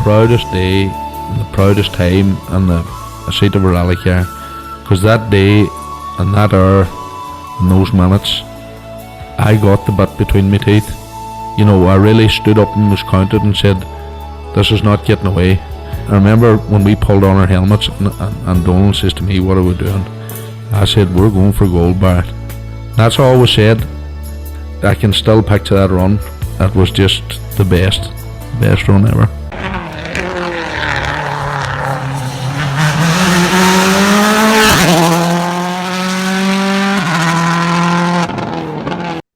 proudest day and the proudest time in the seat of a rally car, because that day and that hour and those minutes, I got the bit between my teeth. You know, I really stood up and was counted and said, this is not getting away. I remember when we pulled on our helmets and Donall says to me, what are we doing? I said, we're going for gold, Barrett. That's all was said. I can still picture that run. That was just the best run ever.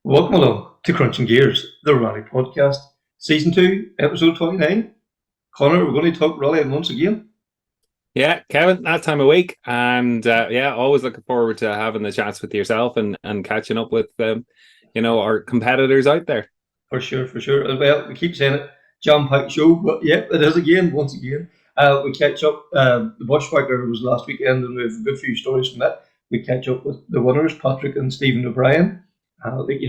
Welcome along to Krunching Gears, the Rally Podcast, Season 2, Episode 29. Connor, we're going to talk rally once again. Yeah, Kevin, that time of week. And always looking forward to having the chats with yourself and catching up with, our competitors out there. For sure. Well, we keep saying it, jam-packed show, but yeah, it is again, once again. We catch up, the Bushwhacker was last weekend and we have a good few stories from that. We catch up with the winners, Patrick and Stephen O'Brien. I think,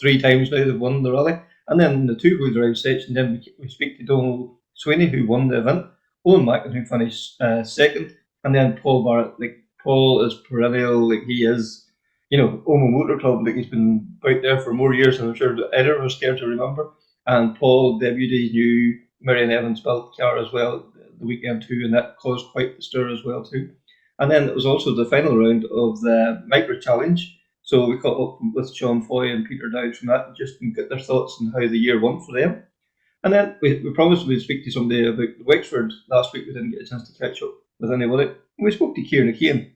3 times now they've won the rally. And then the 2 wheels around section, then we speak to Donall Sweeney, who won the event, Owen McMackin, who finished second, and then Paul Barrett. Paul is perennial, he is, Omagh Motorclub, he's been out there for more years than I'm sure either of us care to remember. And Paul debuted his new Marion Evans built car as well the weekend too, and that caused quite the stir as well too. And then it was also the final round of the Micra challenge. So we caught up with Sean Foy and Peter Dowds from that just to get their thoughts on how the year went for them. And then we promised we'd speak to somebody about Wexford last week. We didn't get a chance to catch up with anybody. We spoke to Kieran O'Kane.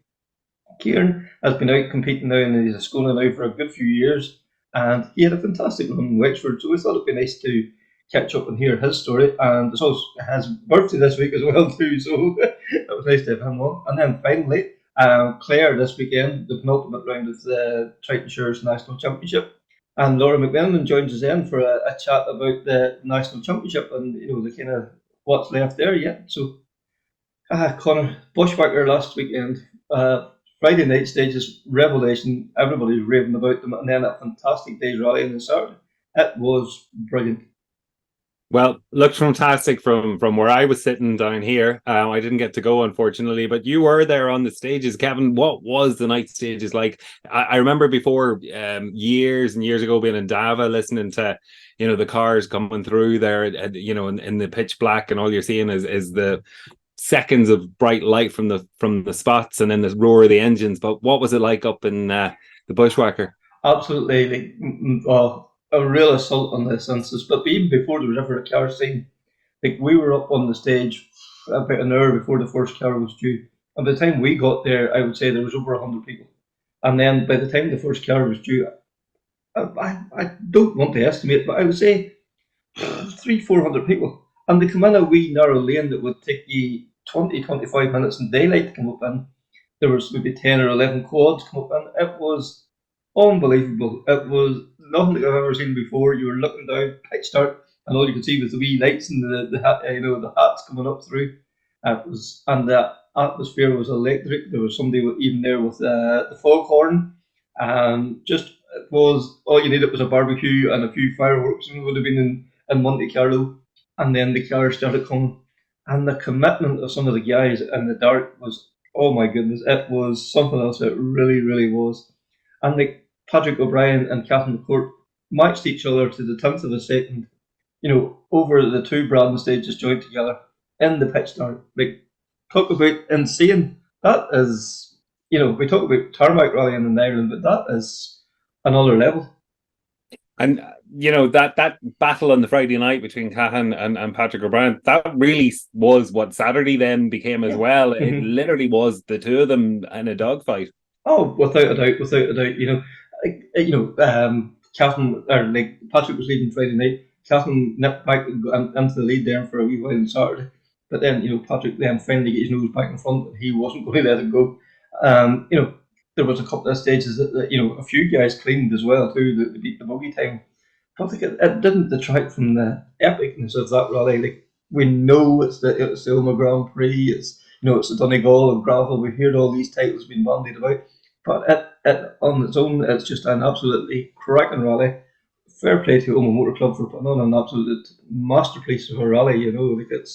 Kieran has been out competing now and he's a schooler now for a good few years. And he had a fantastic run in Wexford. So we thought it'd be nice to catch up and hear his story. And it's also his birthday this week as well too. So it was nice to have him on. And then finally, Clare this weekend, the penultimate round of the Triton National Championship. And Laura McMenamin joins us in for a chat about the National Championship and, the kind of what's left there yet. So, Connor, Bushwhacker last weekend, Friday night stages, revelation, everybody's raving about them, and then a fantastic day's rally on the Saturday. It was brilliant. Well, looked fantastic from where I was sitting down here. I didn't get to go, unfortunately, but you were there on the stages. Kevin, what was the night stages like? I remember before, years and years ago, being in Dava, listening to, the cars coming through there, in the pitch black, and all you're seeing is the seconds of bright light from the spots, and then the roar of the engines. But what was it like up in the Bushwhacker? Absolutely, a real assault on the senses. But even before there was ever a car seen, we were up on the stage about an hour before the first car was due. And by the time we got there, I would say there was over 100 people. And then by the time the first car was due, I don't want to estimate, but I would say 300-400 people. And they come in a wee narrow lane that would take you 20-25 minutes in daylight to come up in. There was maybe 10 or 11 quads come up in. It was unbelievable. It was nothing that I've ever seen before. You were looking down, pitch start, and all you could see was the wee lights and the hats coming up through. And the atmosphere was electric. There was somebody even there with the foghorn, and just it was all you needed was a barbecue and a few fireworks, and it would have been in Monte Carlo. And then the cars started coming, and the commitment of some of the guys in the dark was, oh my goodness, it was something else. It really, really was. And Patrick O'Brien and Catherine McCourt matched each other to the 10th of a second, over the 2 Brandon stages joined together in the pitch start. Talk about insane. That is, we talk about tarmac rallying in Ireland, but that is another level. And, that battle on the Friday night between Cahan and Patrick O'Brien, that really was what Saturday then became as well. It literally was the 2 of them in a dogfight. Oh, without a doubt. Catherine, Patrick was leading Friday night. Catherine nipped back into the lead there for a wee while on Saturday. But then, Patrick then finally got his nose back in front and he wasn't going to let it go. There was a couple of stages that a few guys claimed as well too that they beat the bogey time. But it didn't detract from the epicness of that rally. We know it's the Omagh Grand Prix, it's the Donegal and Gravel. We heard all these titles being bandied about. But it on its own, it's just an absolutely cracking rally. fair play to Omagh Motorclub for putting on an absolute masterpiece of a rally. Like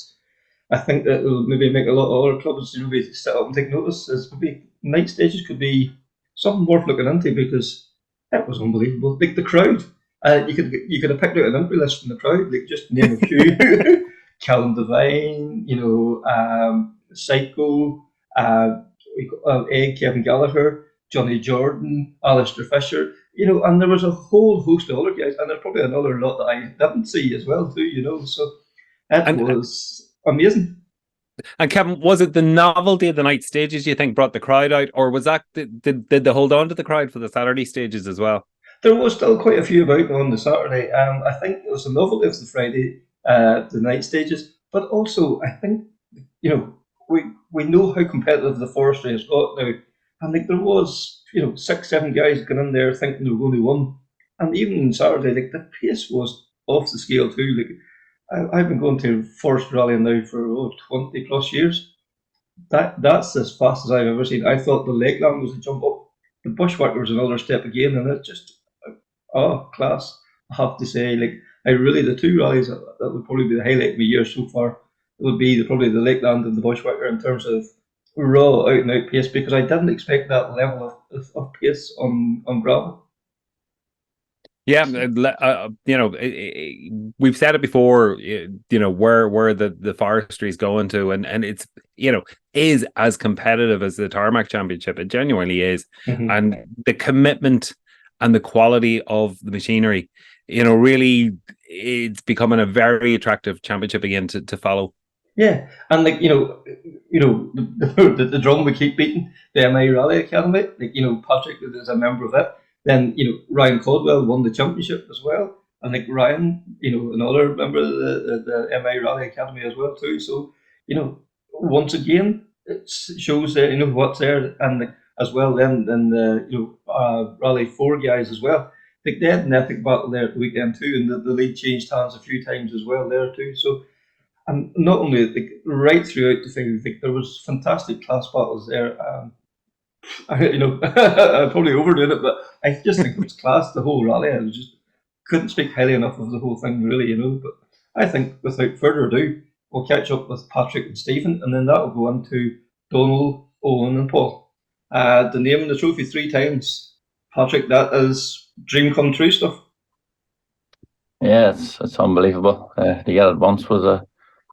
I think that it'll maybe make a lot of other clubs maybe sit up and take notice. As maybe night stages could be something worth looking into, because it was unbelievable. Like the crowd, you could have picked out an entry list from the crowd. Like just name a few: Callum Devine, Psycho, Kevin Gallagher, Johnny Jordan, Alistair Fisher. And there was a whole host of other guys, and there's probably another lot that I didn't see as well too. So it was amazing. And Kevin, was it the novelty of the night stages you think brought the crowd out, or was that did they hold on to the crowd for the Saturday stages as well? There was still quite a few about on the Saturday. I think it was the novelty of the Friday, the night stages, but also I think we know how competitive the forestry has got now, and like there was 6-7 guys going in there thinking they were going to win, and even on Saturday, like the pace was off the scale too. Like I've been going to forest rallying now for 20 plus years. That's as fast as I've ever seen. I thought the Lakeland was a jump up. The Bushwhacker was another step again, and it's just class. I have to say, like the two rallies that would probably be the highlight of my year so far. It would be probably the Lakeland and the Bushwhacker in terms of raw out and out pace, because I didn't expect that level of pace on gravel. Yeah, we've said it before. Where the forestry is going to, and it's is as competitive as the Tarmac Championship. It genuinely is, and the commitment and the quality of the machinery, really, it's becoming a very attractive championship again to follow. Yeah, and like the drum we keep beating, the MI Rally Academy. Like Patrick is a member of it. Then Ryan Caldwell won the championship as well, and like Ryan, another member of the MI Rally Academy as well too. So once again, it shows what's there, and as well then the Rally 4 guys as well. Like they had an epic battle there at the weekend too, and the lead changed hands a few times as well there too. So. And not only right throughout the thing, there was fantastic class battles there. I probably overdoing it, but I just think it was class. The whole rally, I just couldn't speak highly enough of the whole thing, really. But I think without further ado, we'll catch up with Patrick and Stephen, and then that'll go into Donall, Owen, and Paul. The name and the trophy 3 times, Patrick. That is dream come true stuff. Yeah, it's unbelievable. To get it once was a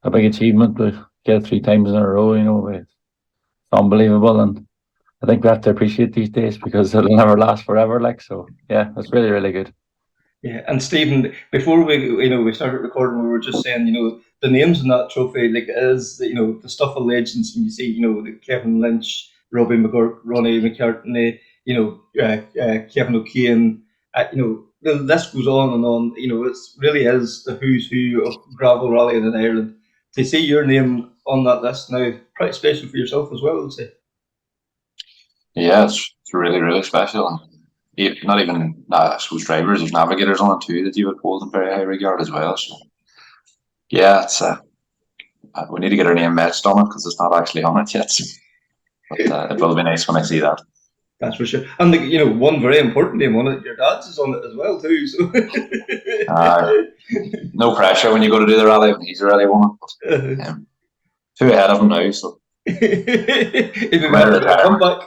big achievement. To get it 3 times in a row, it's unbelievable, and I think we have to appreciate these days because it'll never last forever. So yeah, it's really, really good. Yeah, and Stephen, before we started recording, we were just saying the names in that trophy is the stuff of legends, and you see Kevin Lynch, Robbie McGurk, Ronnie McCartney, Kieran O'Kane, the list goes on and on. It really is the who's who of gravel rallying in Ireland. To see your name on that list now, pretty special for yourself as well, I would say. Yeah, it's really, really special. And not even, I suppose, drivers, there's navigators on it too that you would hold in very high regard as well. So, yeah, it's we need to get our name matched on it because it's not actually on it yet. But it will be nice when I see that. That's for sure. And one very important name on it, your dad's is on it as well too. So no pressure when you go to do the rally. He's already won it. But, 2 ahead of him now, so. If he might come back.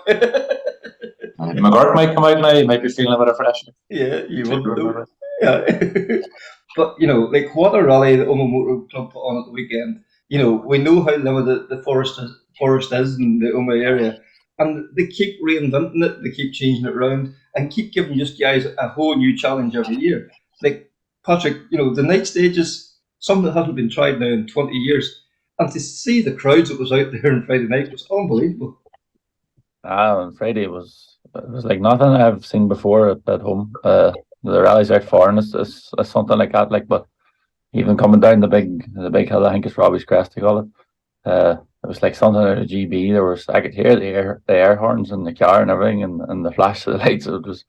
McGurk might come out now. He might be feeling a bit of pressure. Yeah, you wouldn't know. Yeah. But what a rally the Omagh Motorclub put on at the weekend. We know how limited the forest is in the Omagh area, and they keep reinventing it. They keep changing it around and keep giving just guys a whole new challenge every year. Like Patrick, the night stages, something that hasn't been tried now in 20 years. And to see the crowds that was out there on Friday night was unbelievable. On Friday it was like nothing I've seen before at home. The rallies out far, and it's something like that. But even coming down the big hill, I think it's Robbie's Crest they call it. It was like something out of GB. I could hear the air horns in the car and everything, and the flash of the lights. It was,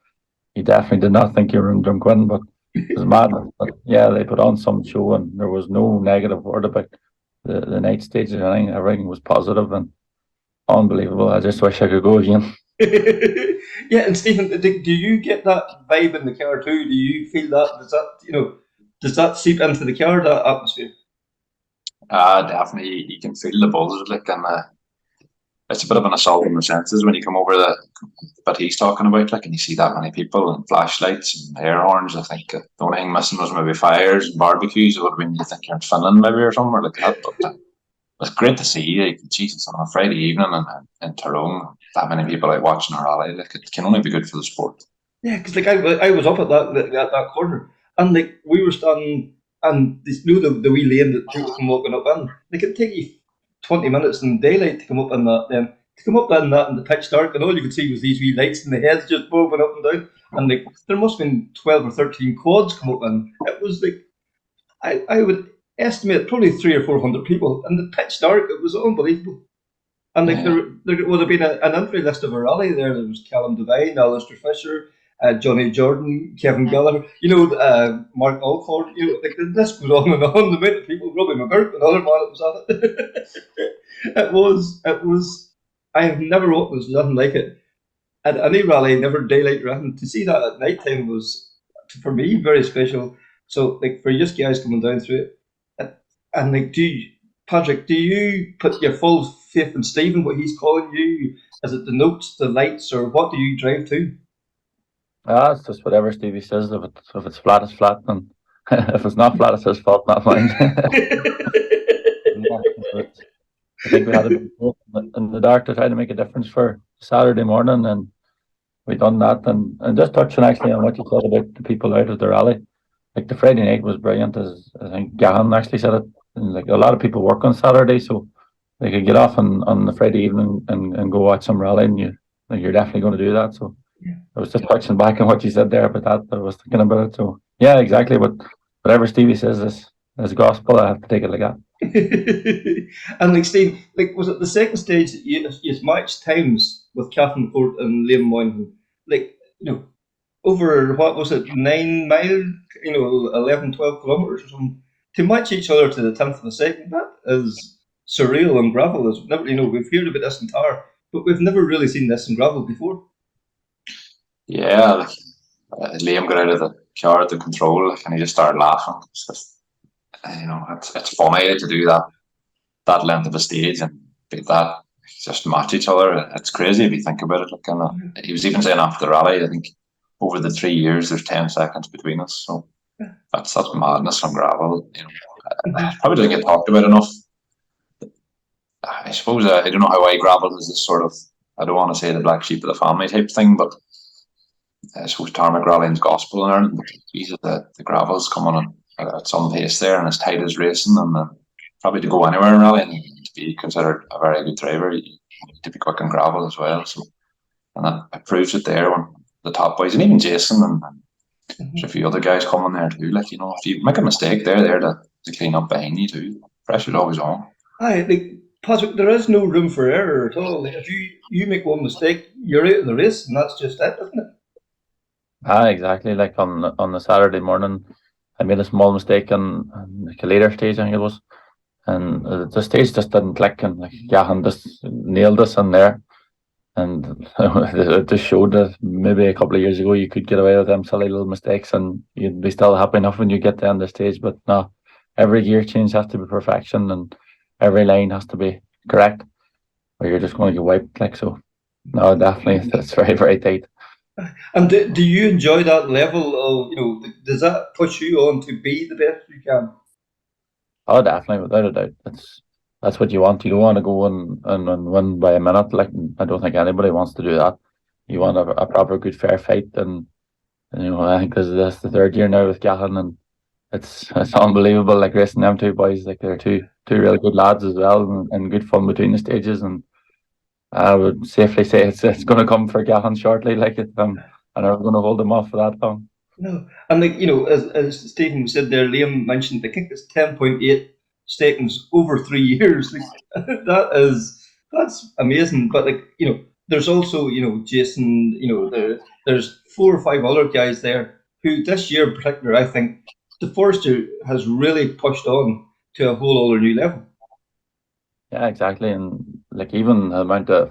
you definitely did not think you were in Drumquin, but it was mad. But yeah, they put on some show, and there was no negative word about the night stages or anything. Everything was positive and unbelievable. I just wish I could go again. Yeah, and Stephen, do you get that vibe in the car too? Do you feel that? Does that seep into the car, that atmosphere? Definitely, you can feel the buzz, like, and it's a bit of an assault on the senses when you come over but he's talking about, like, and you see that many people and flashlights and air horns. I think the only thing missing was maybe fires and barbecues. It would have been, you think you're in Finland maybe or somewhere like that. But it's great to see, like, Jesus, on a Friday evening in Tyrone, that many people out watching a rally. Like, it can only be good for the sport. Yeah, because like I was up at that corner, and like we were standing, and this the wee lane that people come walking up in. Like it'd take you 20 minutes in daylight to come up in that. Then to come up in that in the pitch dark, and all you could see was these wee lights in the heads just moving up and down. And like there must have been 12 or 13 quads come up in. It was like I would estimate probably 300 or 400 people in the pitch dark. It was unbelievable. And like there would have been an entry list of a rally there. There was Callum Devine, Alistair Fisher, Johnny Jordan, Kevin Gallagher, Mark Alford. Like the list goes on and on. The amount of people, Robbie McGurk, another man that was at it. It was. I have never witnessed nothing like it at any rally. Never daylight running. To see that at night time was, for me, very special. So like for you guys coming down through it, and like Patrick, do you put your full faith in Stephen, what he's calling you? Is it the notes, the lights, or what do you drive to? It's just whatever Stevie says. If it's flat, it's flat, and if it's not flat, it's his fault, not mine. I think we had a bit in the dark to try to make a difference for Saturday morning, and we done that. And just touching actually on what you said about the people out of the rally, like the Friday night was brilliant, as I think Gahan actually said it. And like a lot of people work on Saturday, so they could get off on the Friday evening and go watch some rally, and you're definitely going to do that. So I was just touching back on what you said there about that. I was thinking about it. So yeah, exactly. But whatever Stevie says is gospel. I have to take it like that. And like Steve, like was it the second stage that you matched times with Catherine Court and Liam Moynihan? Like over what was it, 9 miles? 11, 12 kilometers or something. To match each other to the 10th of a second, that is surreal on gravel. Is never, we've heard about this in tar, but we've never really seen this in gravel before. Yeah, Liam got out of the car at the control, and he just started laughing. It's just, it's funny to do that length of a stage and beat that, just match each other. It's crazy if you think about it. Like, he was even saying after the rally, I think over the 3 years, there's 10 seconds between us. So that's madness on gravel. Probably doesn't get talked about enough. I suppose I don't know how gravel is this sort of, I don't want to say the black sheep of the family type thing, but I suppose tarmac rallying's gospel in Ireland. But Jesus, the gravel's coming on at some pace there, and as tight as racing, and probably to go anywhere in rallying, to be considered a very good driver, you need to be quick in gravel as well. So, and that proves it there when the top boys, and even Jason and there's a few other guys coming there too. Like, if you make a mistake, they're there to clean up behind you too. Pressure's always on. Aye, like Patrick, there is no room for error at all. Like, if you make one mistake, you're out of the race, and that's just it, isn't it? Exactly. Like on the Saturday morning, I made a small mistake on the later stage, I think it was, and the stage just didn't click, and like Gahan just nailed us in there, and it just showed that maybe a couple of years ago you could get away with them silly little mistakes, and you'd be still happy enough when you get to the end of the stage. But no, every gear change has to be perfection, and every line has to be correct, or you're just going to get wiped. Like, so, no, definitely, it's very, very tight. And do you enjoy that level of, does that push you on to be the best you can? Oh, definitely, without a doubt. That's what you want. You don't want to go and win by a minute. Like, I don't think anybody wants to do that. You want a proper, good, fair fight. And I think this is the third year now with Gahan, and it's unbelievable. Like, racing them two boys, like they're two really good lads as well, and good fun between the stages. And I would safely say it's going to come for Gahan shortly. Like, and I'm going to hold them off for that long. No, and like as Stephen said there, Liam mentioned, I think it's 10.8 stakings over 3 years. Like, that's amazing. But like there's also Jason. There's 4 or 5 other guys there who this year in particular, I think the Forester has really pushed on to a whole other new level. Yeah, exactly. And like even the amount of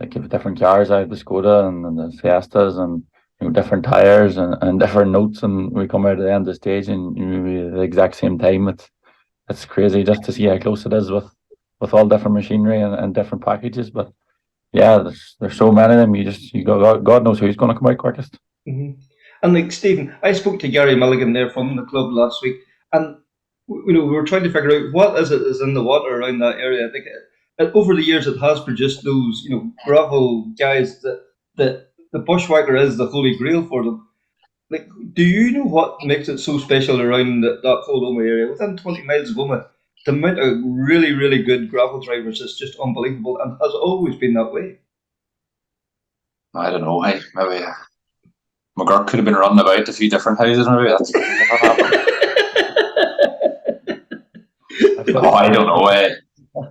like you have different cars. I had the Skoda and the Fiestas, and different tires and different notes, and we come out at the end of the stage and we at the exact same time. It's crazy just to see how close it is with all different machinery and different packages. But yeah, there's so many of them. You go, God knows who's going to come out quickest. Mm-hmm. And like Stephen, I spoke to Gary Milligan there from the club last week, and we were trying to figure out what is in the water around that area. I think over the years it has produced those gravel guys that the Bushwhacker is the holy grail for them. Like, do you know what makes it so special around that whole Omagh area? Within 20 miles of Omagh, the amount of really, really good gravel drivers is just unbelievable and has always been that way. I don't know. Maybe McGurk could have been running about a few different houses. Maybe that's what happened. No, I don't know.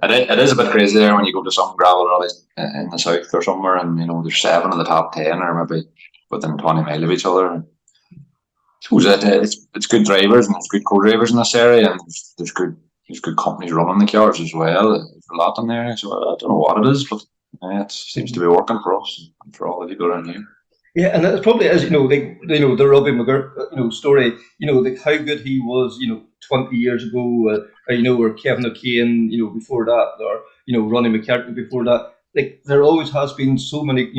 It is a bit crazy there when you go to some gravel rallies in the south or somewhere, and there's 7 of the top 10 or maybe within 20 miles of each other. I suppose it's good drivers and there's good co-drivers in this area, and there's good companies running the cars as well. There's a lot in there, so I don't know what it is, but it seems to be working for us and for all the people around here. Yeah, and that's probably as the Robbie McGurk story. How good he was 20 years ago, or Kieran O'Kane before that, or Ronnie McMackin before that. Like, there always has been so many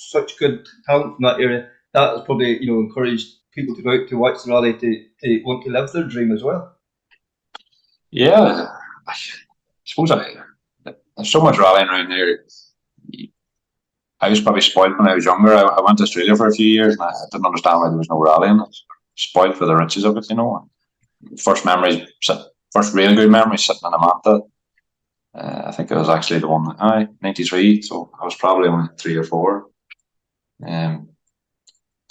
such good talent from that area. That has probably encouraged people to go out to watch the rally to want to live their dream as well. Yeah, I suppose there's so much rallying around here. I was probably spoiled when I was younger. I went to Australia for a few years and I didn't understand why there was no rallying. I was spoiled for the riches of it, First real good memories sitting in a Manta. I think it was actually the one, 93, so I was probably only 3 or 4. I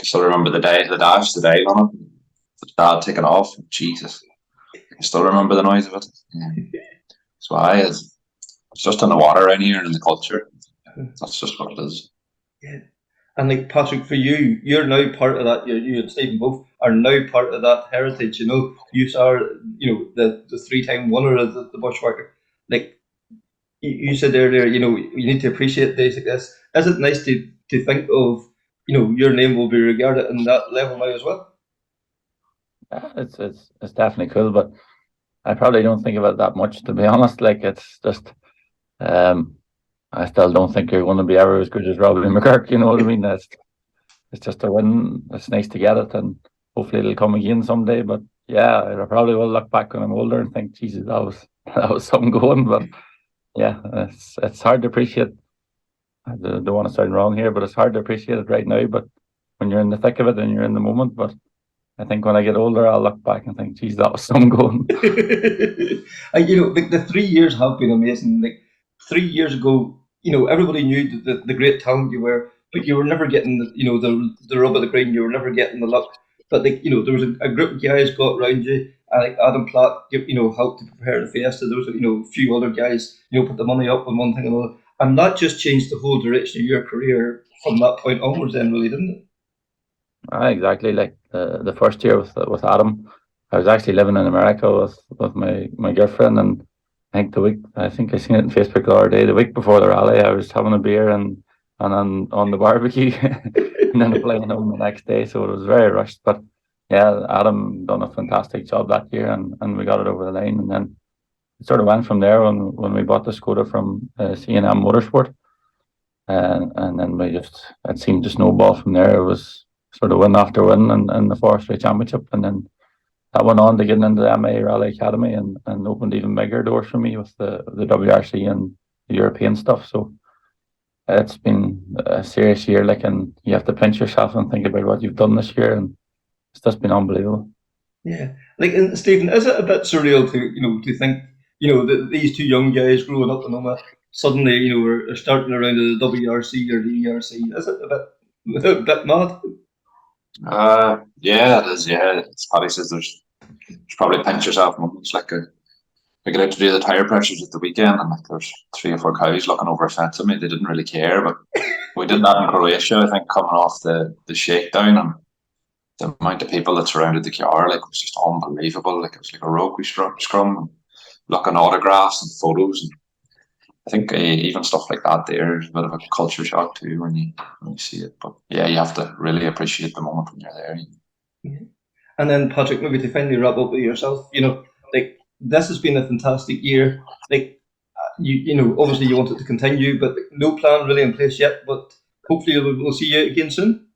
still remember the dive on it. The dad taking off. Jesus. I still remember the noise of it. So it's just in the water around here and in the culture. That's just what it is. Yeah. And like Patrick, for you, you're now part of that. You and Stephen both are now part of that heritage. You are, the 3-time winner of the Bushwhacker. Like you said earlier, you need to appreciate days like this. Is it nice to think of, your name will be regarded in that level now as well? Yeah, it's definitely cool, but I probably don't think of it that much, to be honest. Like, it's just, I still don't think you're going to be ever as good as Robbie McGurk. You know what I mean? It's just a win. It's nice to get it, and hopefully it'll come again someday. But yeah, I probably will look back when I'm older and think, Jesus, that was something going. But yeah, it's hard to appreciate. I don't want to sound wrong here, but it's hard to appreciate it right now. But when you're in the thick of it and you're in the moment, but I think when I get older, I'll look back and think, geez, that was something going. Like the 3 years have been amazing. Like 3 years ago, everybody knew the great talent you were, but you were never getting the rub of the green. You were never getting the luck. But there was a group of guys got around you. Like Adam Platt, helped to prepare the Fiesta. There was a few other guys, put the money up on one thing and another, and that just changed the whole direction of your career from that point onwards. Then, really, didn't it? Exactly. Like the first year with Adam, I was actually living in America with my girlfriend, and I think I seen it on Facebook the other day. The week before the rally, I was having a beer and on the barbecue, and then flying home the next day. So it was very rushed. But yeah, Adam done a fantastic job that year, and we got it over the line. And then it sort of went from there when we bought the Skoda from C&M Motorsport, and then it seemed to snowball from there. It was sort of win after win in the Forestry Championship, and then that went on to get into the MA Rally Academy and opened even bigger doors for me with the WRC and the European stuff. So it's been a serious year, and you have to pinch yourself and think about what you've done this year, and it's just been unbelievable. Yeah, and Stephen, is it a bit surreal to think that these 2 young guys growing up in Omagh suddenly are starting around the WRC or the ERC? Is it a bit mad? Yeah, it is. Yeah, as Paddy says, there's probably pinch yourself moments. We get out to do the tyre pressures at the weekend, and there's 3 or 4 cows looking over a fence at me. They didn't really care, but we did that in Croatia, I think, coming off the shakedown, and the amount of people that surrounded the car, it was just unbelievable. It was like a rugby scrum, looking autographs and photos. I think even stuff like that there is a bit of a culture shock too when you see it. But yeah, you have to really appreciate the moment when you're there. Yeah. And then Patrick, maybe to finally wrap up with yourself, like this has been a fantastic year. Like obviously you want it to continue, but no plan really in place yet. But hopefully we'll see you again soon.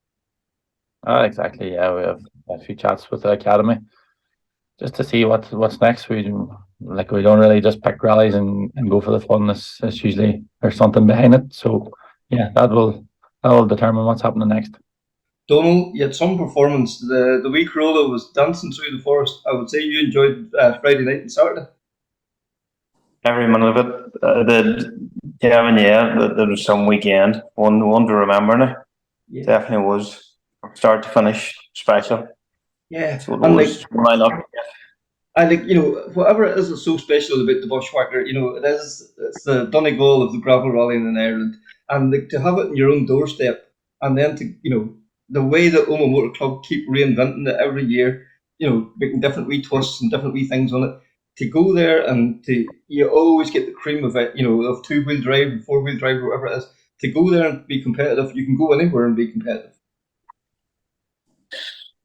Exactly. Yeah, we have a few chats with the academy just to see what's next. We don't really just pick rallies and go for the fun. It's usually there's something behind it. So yeah, that will determine what's happening next. Donall, you had some performance. The wee Corolla was dancing through the forest. I would say you enjoyed Friday night and Saturday. Every minute of it. There was some weekend. One to remember now. Yeah. Definitely was start to finish special. Yeah. So it was why not? I whatever it is that's so special about the Bushwhacker, it's the Donegal of the gravel rallying in Ireland. And to have it in your own doorstep, and then to, the way that Omagh Motorclub keep reinventing it every year, making different wee twists and different wee things on it. To go there and you always get the cream of it, of 2-wheel drive and 4-wheel drive or whatever it is. To go there and be competitive, you can go anywhere and be competitive.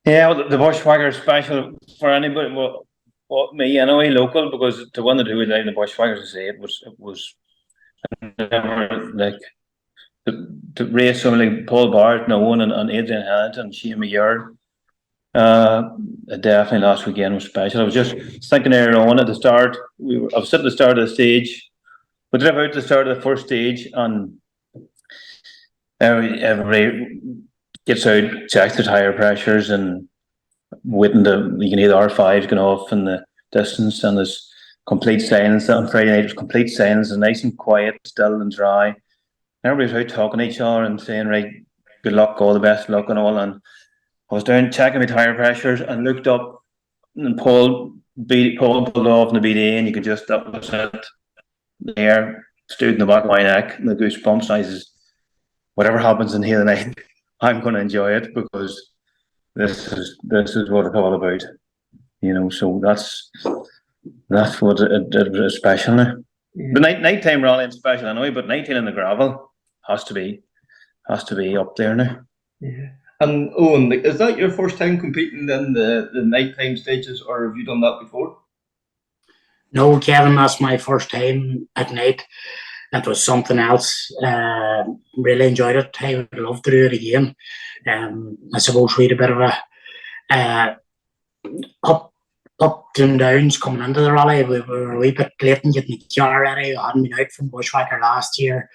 Yeah, well, the Bushwhacker is special for anybody. Well, me anyway, local, because to win the 2-wheel drive in the Bushwhacker, to say it was never like to race somebody like Paul Barrett and Owen and Adrian Hamilton and Shane McGeard. Definitely last weekend was special. I was just thinking there on at the start. I was sitting at the start of the stage. We drove out to the start of the first stage, and everybody gets out, checks the tire pressures, and waiting you can hear the R5s going off in the distance, and there's complete silence. On Friday night, it was complete silence, and nice and quiet, still and dry. Everybody's out talking to each other and saying, right, good luck, all the best luck and all. And I was down checking my tire pressures and looked up, and Paul pulled off in the BDA, and you could just, that was it. The hair stood in the back of my neck, and the goosebumps. I says, whatever happens in here tonight, I'm going to enjoy it, because this is what it's all about. So that's what it was special now. Yeah. The nighttime rallying special anyway, but 19 in the gravel has to be up there now. Yeah. And Owen, is that your first time competing in the nighttime stages, or have you done that before? No, Kevin, that's my first time at night. It was something else. Really enjoyed it. I would love to do it again. I suppose we had a bit of a up and downs coming into the rally. We were a wee bit late in getting the car ready. We hadn't been out from Bushwhacker last year.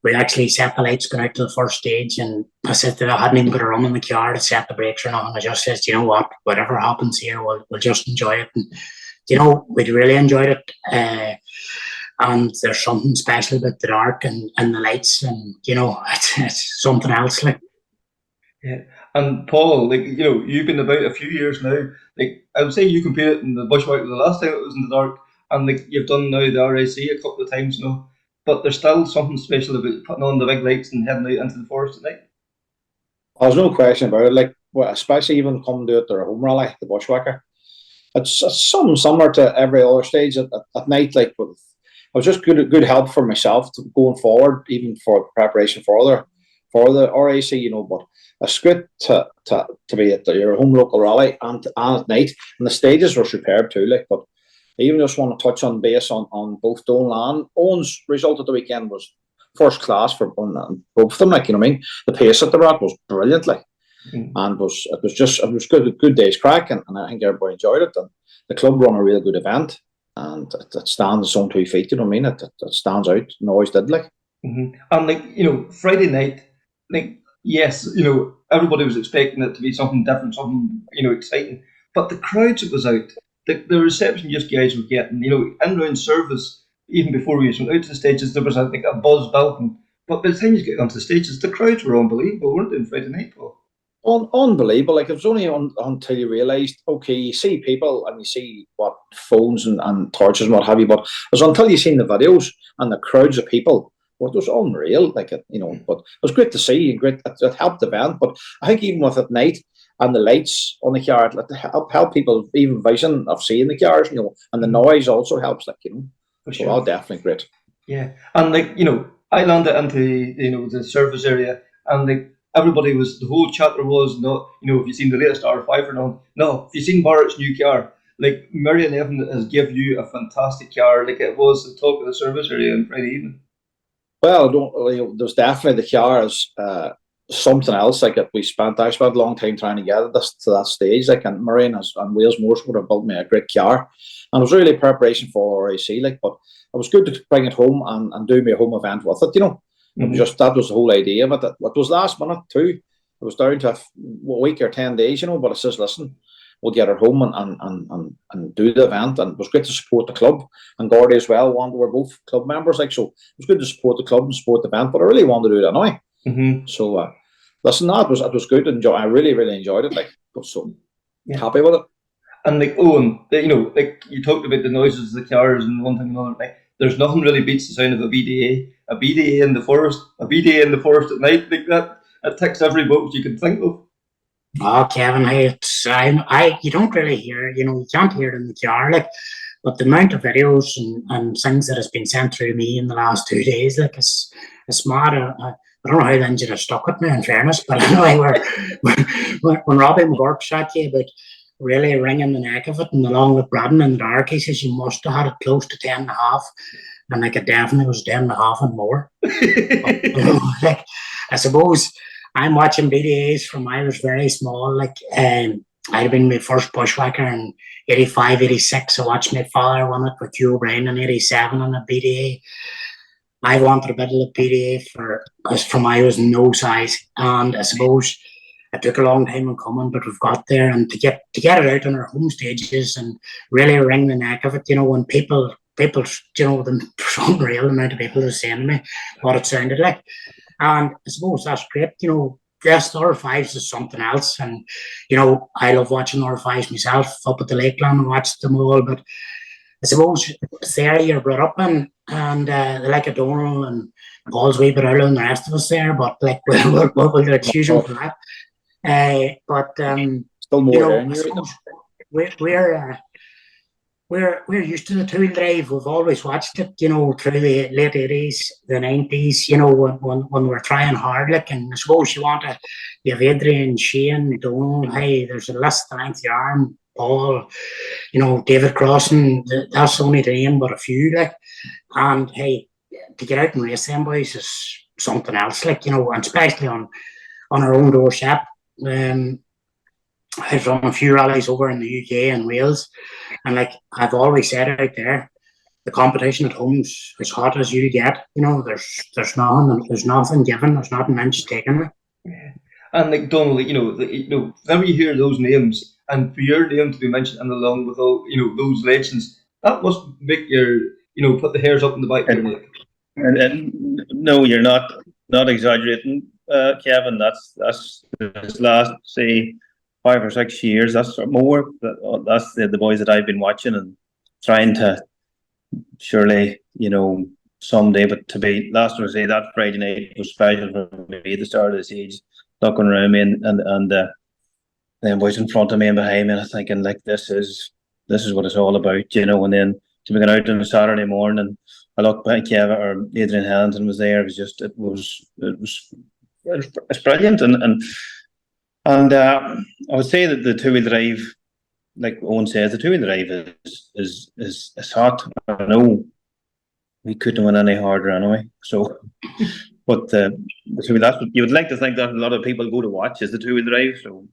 We actually set the lights going out to the first stage, and I said that I hadn't even got a run in the car to set the brakes or nothing. I just said, you know what, whatever happens here, we'll just enjoy it. And we'd really enjoyed it. And there's something special about the dark and the lights, and it's something else. Yeah. And Paul, you've been about a few years now. I would say you competed in the Bushwhacker the last time it was in the dark, and you've done now the RAC a couple of times now. But there's still something special about putting on the big lights and heading out into the forest at night. There's no question about it. Especially even coming to it, their home rally, the Bushwhacker. It's something similar to every other stage at night. It was just good help for myself going forward, even for preparation for the RAC. But it's great to be at your home local rally and at night, and the stages were superb too. But I even just want to touch on base on both Donall and Owen's result of the weekend was first class for both of them. The pace at the rack was brilliant. And it was good day's crack, and I think everybody enjoyed it. And the club run a real good event, and it stands on 2 feet. It stands out, and always did. Mm-hmm. And Friday night, yes, everybody was expecting it to be something different, something exciting. But the crowds it was out, the reception you guys were getting, in round service, even before we went out to the stages, there was a buzz building. But by the time you get onto the stages, the crowds were unbelievable, weren't they, on Friday night, Paul? Unbelievable. It was only until you realised, okay, you see people and you see what phones and torches and what have you, but it was until you seen the videos and the crowds of people. Well, it was unreal, but it was great to see and great. It helped the event, but I think even with at night and the lights on the car, it help people even vision of seeing the cars, and the noise also helps, For sure. So definitely great. Yeah, and like I landed into the service area, and like everybody was the whole chatter was not if you seen the latest R5 or not. No, if you seen Barrett's new car, like Marion Evan has give you a fantastic car. Like it was the talk of the service area on Friday evening. Well, there's definitely the car is something else. Like I spent a long time trying to get it to that stage. Like and Marion and Wales Motorsport have built me a great car, and it was really preparation for RAC. Like, but it was good to bring it home and do my home event with it. It was just that was the whole idea. But it was last minute too. It was down to a week or 10 days. But it says, listen, we'll get it home and do the event. And it was great to support the club and Gordy as well. We're both club members, like so. It was good to support the club and support the event. But I really wanted to do it anyway. So listen, it was good. I really enjoyed it. Like, so happy with it. And like Owen, like you talked about the noises of the cars and one thing and another. Like, there's nothing really beats the sound of a BDA in the forest, at night like that. It ticks every box you can think of. Oh, Kevin, you don't really hear, you can't hear it in the car, like, but the amount of videos and things that has been sent through me in the last 2 days, like, it's mad. I don't know how the engine has stuck with me, in fairness, but anyway, when Robbie McGurk shot you about really wringing the neck of it, and along with Braden in the dark, he says you must have had it close to 10.5, and like it definitely was 10.5 and more. Like, I suppose I'm watching BDAs from when I was very small. Like, I'd have been my first Bushwhacker in 85, 86. I watched my father win it with Hugh O'Brien in 87 on a BDA. I wanted a bit of a BDA from I was no size, and I suppose it took a long time in coming, but we've got there. And to get it out on our home stages and really wring the neck of it, when people, the unreal amount of people are saying to me what it sounded like. And I suppose that's great. Yes, the R5s is something else. And, I love watching R5s myself up at the Lakeland and watch them all. But I suppose it's the area you're brought up in. And they like a Donall and Paul's way bit earlier than the rest of us there. But, like, we'll excuse them for that. Still more I suppose we're used to the two-wheel drive. We've always watched it, through the late 80s, the 90s, when we're trying hard. Like, and I suppose you have Adrian, Shane, Donald, hey, there's a list of length of arm, Paul, David Crossan, that's only the name, but a few, like, and hey, to get out and race them boys is something else, like, and especially on our own doorstep. I've run a few rallies over in the UK and Wales, and like I've always said out there, the competition at home is as hot as you get. There's nothing given, there's nothing inch taken. Yeah. And like Donald, whenever you hear those names, and for your name to be mentioned and along with all those legends, that must make your put the hairs up in the back of your neck. And no, you're not exaggerating, Kevin. That's this last, say, 5 or 6 years. That's more. That's the boys that I've been watching and trying to surely, someday. But to be last year, say that Friday night was special for me at the start of the stage, looking around me and then boys in front of me and behind me, and I'm thinking like this is what it's all about, And then to be going out on a Saturday morning, I looked back, Kevin or Adrian Hamilton was there. It was brilliant, and I would say that the two-wheel drive, like Owen says, the two-wheel drive is hot. I know we couldn't win any harder anyway. So, but the two-wheel, that's what you would like to think that a lot of people go to watch is the two-wheel drive. So,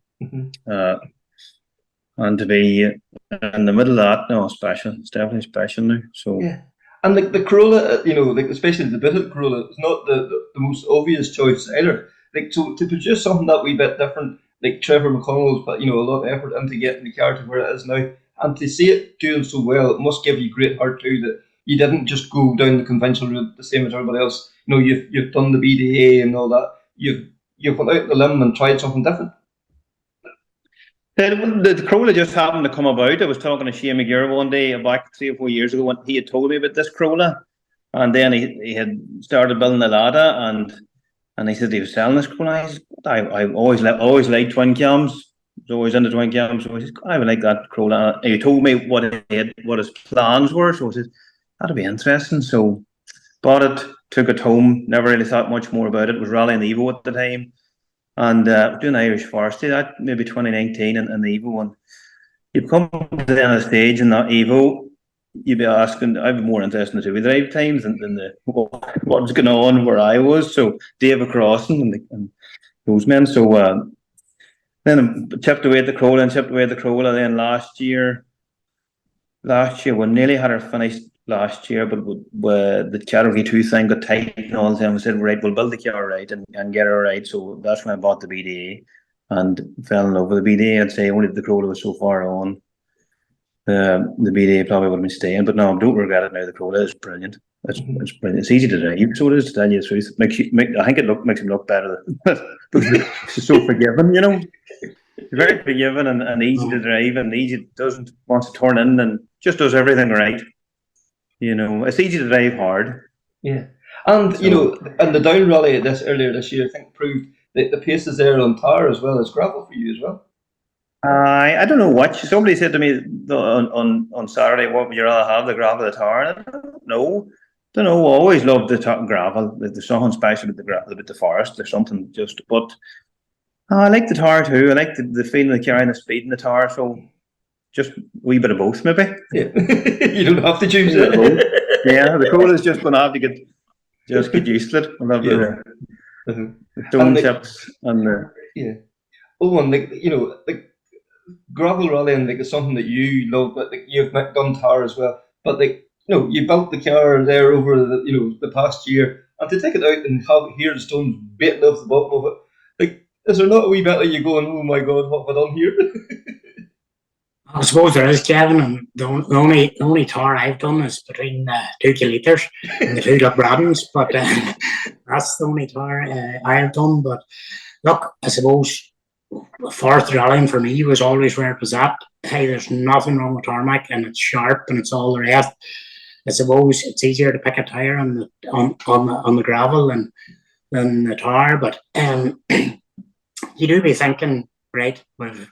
and to be in the middle of that, no, special. It's definitely special now. So yeah. And like the Corolla, like especially the bit of Corolla, is not the most obvious choice either. Like to produce something that wee bit different, like Trevor McConnell's put a lot of effort into getting the car to where it is now, and to see it doing so well, it must give you great heart too that you didn't just go down the conventional route the same as everybody else. You've done the BDA and all that. You've went out on the limb and tried something different. The Corolla just happened to come about. I was talking to Shane McGear one day back 3 or 4 years ago when he had told me about this Corolla, and then he had started building a Lada, and he said he was selling this Corolla. I always liked twin cams. I was always into twin cams. So he said, I would like that Corolla. And he told me what his plans were. So I said, that'd be interesting. So bought it, took it home, never really thought much more about it. Was rallying the Evo at the time, and doing Irish Varsity, that maybe 2019, and the Evo one. You come to the end of the stage in that Evo, you'd be asking, I'd be more interested in the two-wheel drive times than the what was going on where I was. So David Crossan and those men. So then I chipped away at the Corolla, then last year we nearly had her finished last year, but the Cherokee 2 thing got tight and all the time. We said, right, we'll build the car right and get her right. So that's when I bought the BDA and fell in love with the BDA. I'd say only the Corolla was so far on. The BDA probably would have been staying, but no, I don't regret it now. The Corolla is brilliant. It's brilliant. It's easy to drive, so it is, to tell you the truth. I think it makes him look better. It's so forgiving, you know. Very forgiving and easy to drive, and doesn't want to turn in and just does everything right. You know, it's easy to drive hard. Yeah, and you know, and the down rally earlier this year, I think proved that the pace is there on tar as well as gravel for you as well. I don't know what somebody said to me on Saturday. What would you rather have, the gravel or the tar? And I don't know. Always loved the gravel. There's something special about the gravel, about the forest. There's something just. But I like the tar too. I like the feeling of carrying the speed in the tar. So just a wee bit of both, maybe. Yeah. You don't have to choose it. Yeah, the Corolla is just going to have to get used to it. I love the stone chips and the. Yeah. Oh, and gravel rallying is something that you love, but you've done tar as well. But you built the car there over the past year, and to take it out and hear the stones beating off the bottom of it, is there not a wee bit like you going, oh my god, what have I done here? I suppose there is, Kevin, and the only tar I've done is between 2 kilometres and the 2 Bradens, but that's the only tar I have done. But look, I suppose fourth rallying for me was always where it was at. Hey, there's nothing wrong with tarmac, and it's sharp and it's all the rest. I suppose it's easier to pick a tire on the gravel than the tar, but you do be thinking, right, we've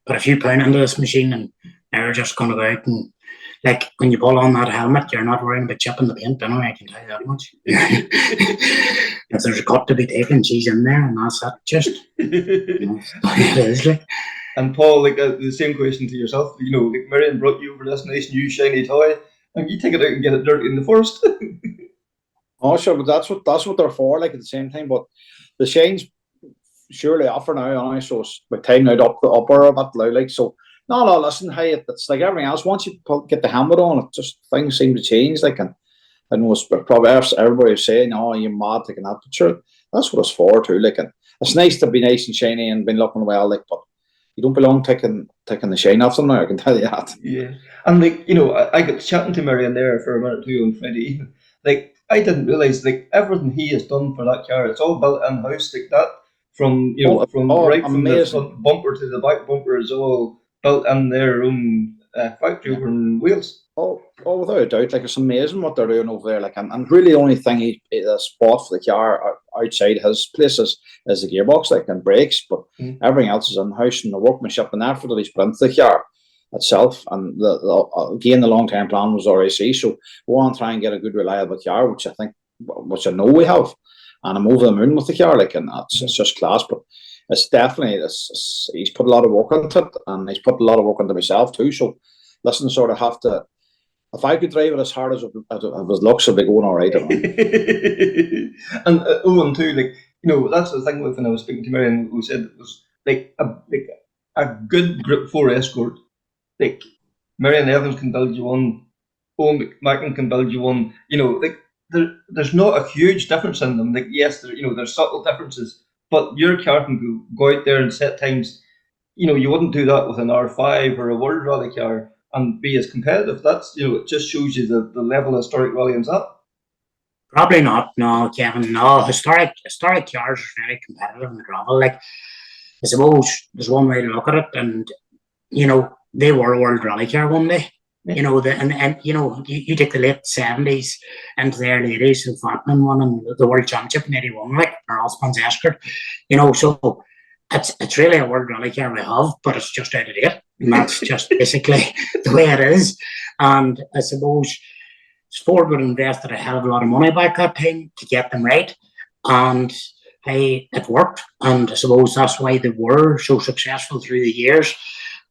put a few pound into this machine, and now we're just going to go out and, like, when you pull on that helmet, you're not worrying about chipping the paint. Anyway, I can tell you that much. If there's a cut to be taken, she's in there, and that's that. Just it is like. And Paul, the same question to yourself. Marion brought you over this nice new shiny toy, and you take it out and get it dirty in the forest. Oh, sure, but that's what they're for. At the same time, but the shine's surely offer now, so it's with time out up her a bit low, so. No, listen, hey, it's like everything else. Once you get the helmet on, it just things seem to change. And I know it's probably everybody is saying, "Oh, you're mad taking that," but sure, that's what it's for too. And it's nice to be nice and shiny and been looking well, but you don't belong taking the shine off them now. I can tell you that. Yeah, and I got chatting to Marion there for a minute or two on Friday evening. I didn't realise everything he has done for that car. It's all built in house that. From from the front bumper to the back bumper is all built in their own factory over in Wales. Oh, without a doubt. It's amazing what they're doing over there. And really the only thing that's bought for the car outside his place is the gearbox, and brakes, but everything else is in house, and the workmanship and effort that he's put into the car itself. And again, the long term plan was RAC, so we want to try and get a good reliable car, which I know we have. And I'm over the moon with the car, and it's just class. But it's definitely he's put a lot of work into it, and he's put a lot of work into myself too. So, listen, sort of have to. If I could drive it as hard as it looks, it'd be going all right. And Owen too, that's the thing with when I was speaking to Marion, who said it was a good Group 4 Escort. Marion Evans can build you one, Owen McMackin can build you one. There's not a huge difference in them. Yes, there's subtle differences, but your car can go out there and set times. You wouldn't do that with an R5 or a World Rally car and be as competitive. That's it just shows you the level of historic rallying's at. Probably not. No, Kevin. No, historic cars are very competitive in the gravel. I suppose there's one way to look at it, and they were a World Rally car one day. You take the late 70s into the early 80s, and Fatman won the World Championship in 81, or Osman's Escort. So it's really a World Rally car we have, but it's just out of date, and that's just basically the way it is. And I suppose Sport would have invested a hell of a lot of money back that time to get them right, and it worked. And I suppose that's why they were so successful through the years.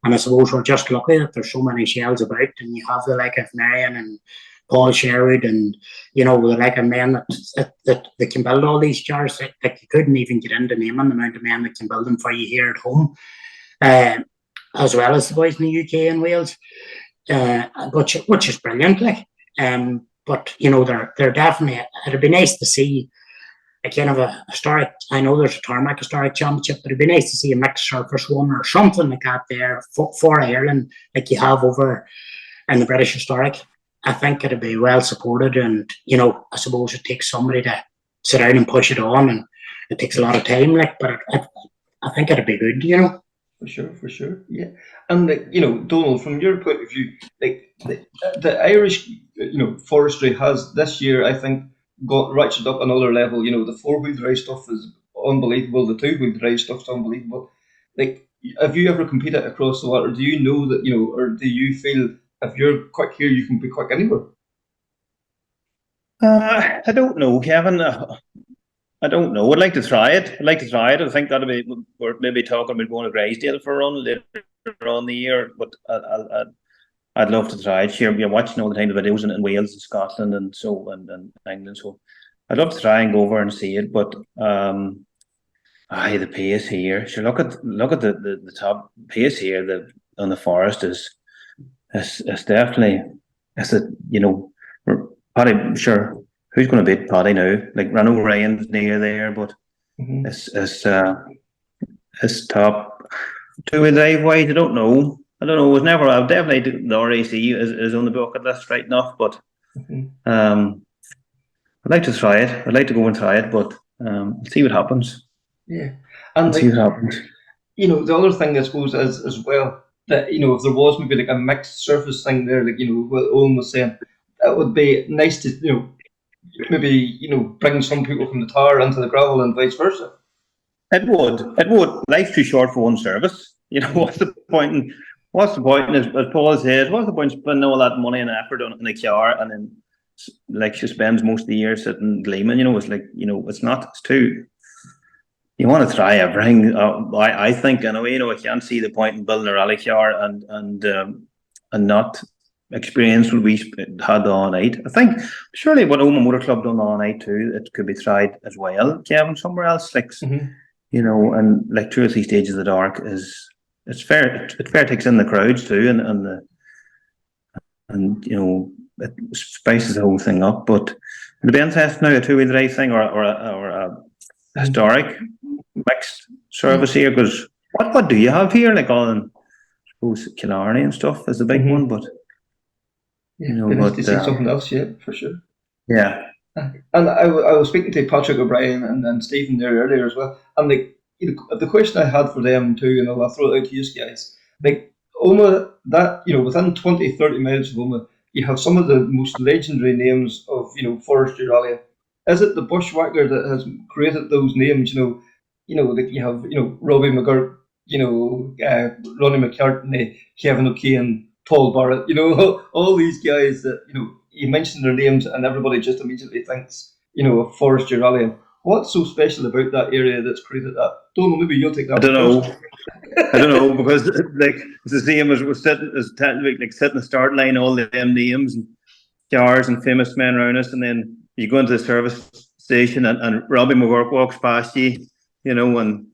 And I suppose we're just lucky that there's so many shells about, and you have the like of Marion and Paul Sherwood, and the like of men that can build all these jars. Like you couldn't even get into naming the amount of men that can build them for you here at home, as well as the boys in the UK and Wales, which is brilliant. Like, but they're definitely. It'd be nice to see a kind of a historic. I know there's a tarmac historic championship, but it'd be nice to see a mixed surface one or something like that there for Ireland, like you have over in the British historic. I think it'd be well supported, and I suppose it takes somebody to sit down and push it on, and it takes a lot of time. Like, but I think it'd be good. For sure, yeah. And Donald, from your point of view, like the Irish, forestry has this year, I think, got ratcheted up another level. The 4-wheel drive stuff is unbelievable. The 2-wheel drive stuff is unbelievable. Like, have you ever competed across the water? Do you know that or do you feel if you're quick here, you can be quick anywhere? I don't know, Kevin. I don't know. I'd like to try it. I think we're maybe talking about going to Graysdale for a run later on the year, but I'd love to try it. Sure, you're watching all the time the videos in Wales and Scotland and England, so I'd love to try and go over and see it. But the pace here. Sure, look at the top pace here. On the forest is definitely Paddy. Sure, who's going to beat Paddy now? Like Renault Ryan's near there, but it's top 2-wheel drive wise. I don't know. It was never. I've definitely the RAC is on the bucket list right now, but I'd like to try it. I'd like to go and try it, but see what happens. Yeah, and see what happens. The other thing I suppose is as well that if there was maybe like a mixed surface thing there, like what Owen was saying, it would be nice to maybe bring some people from the tar into the gravel and vice versa. It would. Life's too short for one service. What's the point in as Paul says, what's the point in spending all that money and effort on a car and then like she spends most of the year sitting gleaming? It's like it's too. You want to try everything. I think anyway. I can't see the point in building a rally car and not experience what we had all night. I think surely what Omagh Motorclub done all night too, it could be tried as well, Kevin, somewhere else. Like and like 2 or 3 stages of the dark it's fair. It fair takes in the crowds too, and it spices the whole thing up. But it'd be interesting now a 2-wheel drive thing or a historic mixed service here, because what do you have here? Like I suppose Killarney and stuff is a big one, but to see something else, yeah, for sure. Yeah. And I was speaking to Patrick O'Brien and Stephen there earlier as well, and the question I had for them too, and I'll throw it out to you guys. Like Omagh, that within 20-30 miles of Omagh, you have some of the most legendary names of forestry rallying. Is it the Bushwhacker that has created those names? Like you have Robbie McGurk, Ronnie McCartney, Kieran O'Kane, Paul Barrett. All these guys that you mention their names and everybody just immediately thinks of forestry rallying. What's so special about that area that's created that? Donald, maybe you'll take that. I don't know because like it's the same as we're sitting sitting the start line, all them names and cars and famous men around us, and then you go into the service station and Robbie McGurk walks past you, and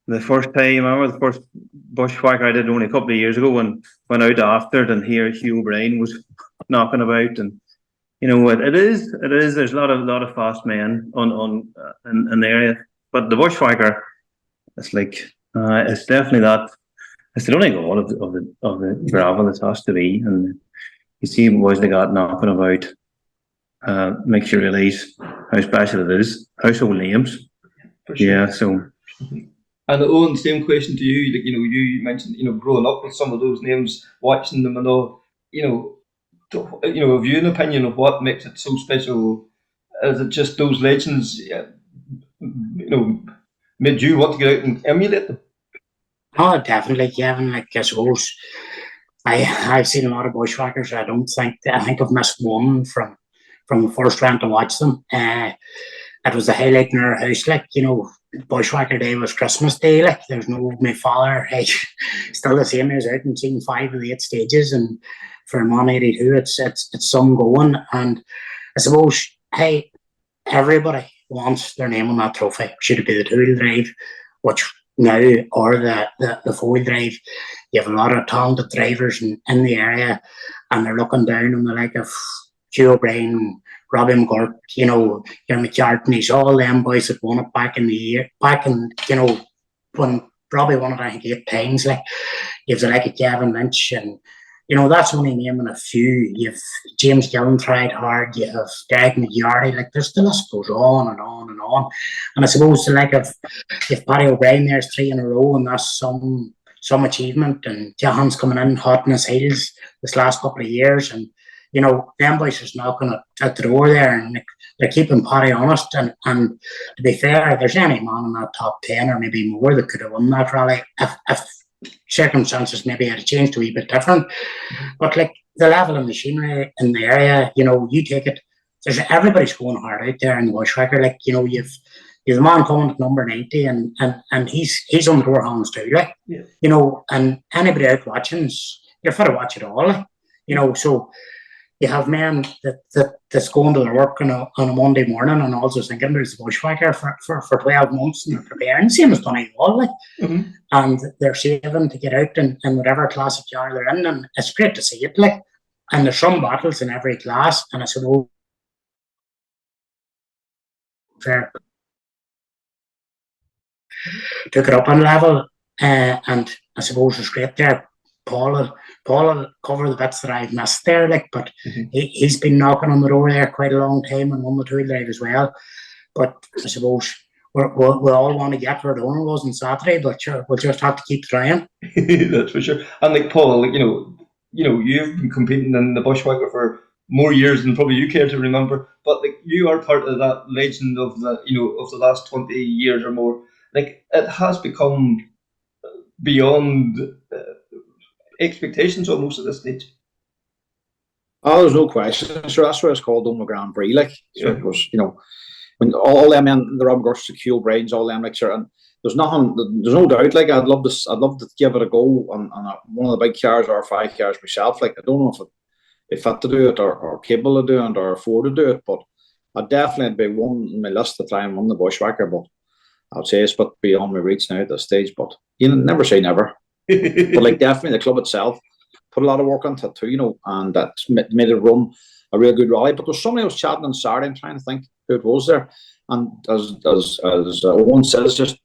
the first time, I remember the first Bushwhacker I did only a couple of years ago and went out after it, and here Hugh O'Brien was knocking about, and it is. There's a lot of fast men on in the area, but the Bushwhacker, it's like it's definitely that. It's the only goal of the gravel it has to be, and you see boys they got knocking about. Makes you realise how special it is. Household names. For sure. Yeah. So. And Owen, same question to you. Like you mentioned, growing up with some of those names, watching them and all. Have you an opinion of what makes it so special? Is it just those legends? Made you want to get out and emulate them? Oh, definitely, Kevin. Like I suppose I've seen a lot of Bushwhackers. I think I've missed one from the first round to watch them. It was the highlight in our house, like, you know, Bushwhacker Day was Christmas Day, like, there's no, my father, hey, still the same, he was out and seen 5 of the 8 stages, and for Mon 82, it's some going, and I suppose, hey, everybody wants their name on that trophy. Should it be the 2-wheel drive, which now, or the 4-wheel drive? You have a lot of talented drivers in the area, and they're looking down on the like of Hugh O'Brien, Robbie McGirt, you know, your McCartney's, all them boys that won it back in, you know, when Robbie won it, I think 8 times. Like, you have the like of Gavin Lynch, and you know, that's only naming a few. You have James Gillen tried hard. You have Derek McGarry. Like, there's the list goes on and on and on. And I suppose the like of if Paddy O'Brien there's 3 in a row, and that's some achievement. And Johan's coming in hot in his heels this last couple of years, and you know, them boys is knocking at the door there, and they're keeping Paddy honest. And to be fair, there's any man in that top 10 or maybe more that could have won that rally if circumstances maybe had changed a wee bit different. But like the level of machinery in the area, you know, you take it, everybody's going hard out there in the Bushwhacker. Like, you know, you've the man coming at number 90, and he's on the door hands too, like, yeah. You know, and anybody out watching, you're fit to watch it all, like, you know. So you have men that's going to their work on a Monday morning and also thinking about the Bushwhacker for 12 months, and they're preparing, same as Donall, like, and they're saving to get out in whatever classic car they're in, and it's great to see it, like, and there's some battles in every class, and I suppose fair took it up on level, and I suppose it's great there. Paul will cover the bits that I've missed there, like, but he's been knocking on the door there quite a long time and won the 2-wheel drive as well. But I suppose we all want to get where Donall was on Saturday, but sure, we'll just have to keep trying. That's for sure. And like Paul, like, you know, you've been competing in the Bushwhacker for more years than probably you care to remember. But like, you are part of that legend of the last 20 years or more. Like, it has become beyond expectations almost at this stage. Oh, there's no question. Sure, that's why it's called Omagh Grand Prix. Like, so Yeah. it was, you know, when all them men, the Rob Gurst, the Hugh O'Briens, all them, like, sure, and there's no doubt. Like, I'd love to give it a go on one of the big cars or 5 cars myself. Like, I don't know if fit to do it or capable of doing it or afford to do it, but I'd definitely be one on my list to try and win the Bushwhacker. But I'd say it's but beyond my reach now at this stage. But you never say never. But like, definitely the club itself put a lot of work into it too, you know, and that made it run a real good rally. But there's somebody I was chatting on Saturday and trying to think who it was there, and as Owen says, just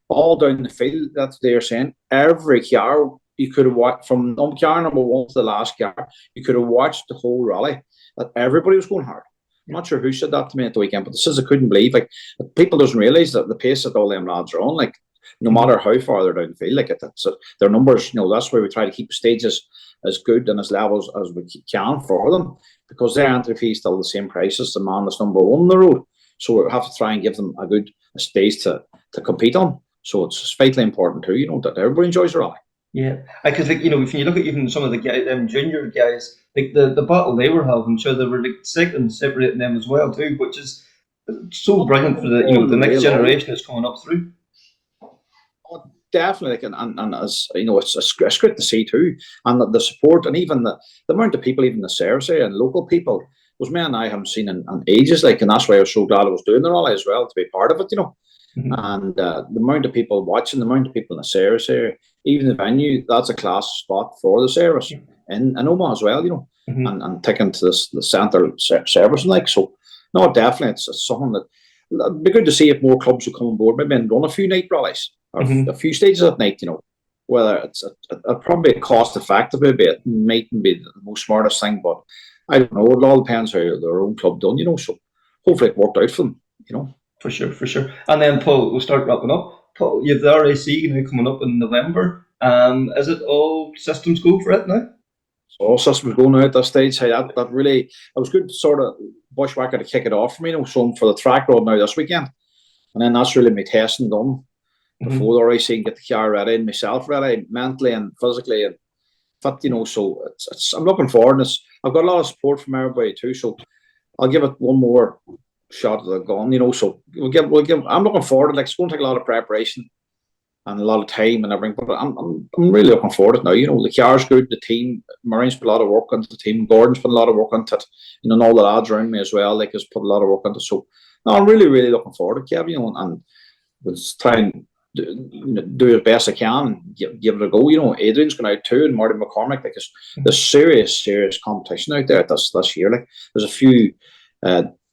all down the field that they're saying, every car you could have watched from car number 1 to the last car, you could have watched the whole rally. That everybody was going hard. I'm not sure who said that to me at the weekend, but this is, I couldn't believe, like, people doesn't realise that the pace that all them lads are on, like, no matter how far they're down the field, like, so their numbers, you know, that's why we try to keep the stages as good and as levels as we can for them, because their entry fee is still the same price as the man that's number 1 on the road. So we have to try and give them a good stage to compete on. So it's vitally important too, you know, that everybody enjoys the rally. Yeah, because like, you know, if you look at even some of the guys, junior guys, like the battle they were having, sure they were like second separating them as well too, which is so brilliant for the next generation that's coming up through. Definitely, and as you know, it's great to see too, and the support, and even the amount of people, even the service area and local people, was men I haven't seen in ages, like, and that's why I was so glad I was doing the rally as well, to be part of it, you know. And the amount of people watching, the amount of people in the service area, even the venue, that's a class spot for the service in Omagh as well, you know, and taking to the centre service and like, so no, definitely it's something that it'd be good to see if more clubs would come on board, maybe and run a few night rallies or a few stages at night, you know. Whether it's probably cost effective, maybe it mightn't be the most smartest thing, but I don't know, it all depends how their own club done, you know, so hopefully it worked out for them, you know. For sure. And then, Paul, we'll start wrapping up. Paul, you have the RAC now coming up in November. Is it all systems go for it now? So all systems going out at this stage. Hey, that really, it was good sort of Bushwhacker to kick it off for me, you know, so for the track road now this weekend. And then that's really my testing done before the RAC and get the car ready and myself ready mentally and physically. And But so I'm looking forward. I've got a lot of support from everybody too. So I'll give it one more shot at the gun. So we'll give. I'm looking forward. It's going to take a lot of preparation and a lot of time and everything. But I'm really looking forward to it now. The car's good. The team, Marines put a lot of work into the team. Gordon's put a lot of work into it. And all the lads around me as well. Has put a lot of work into it. So no, I'm really, really looking forward to it, and we'll try and do as best I can and give it a go. Adrian's going out too, and Marty McCormick. There's serious competition out there this year. There's a few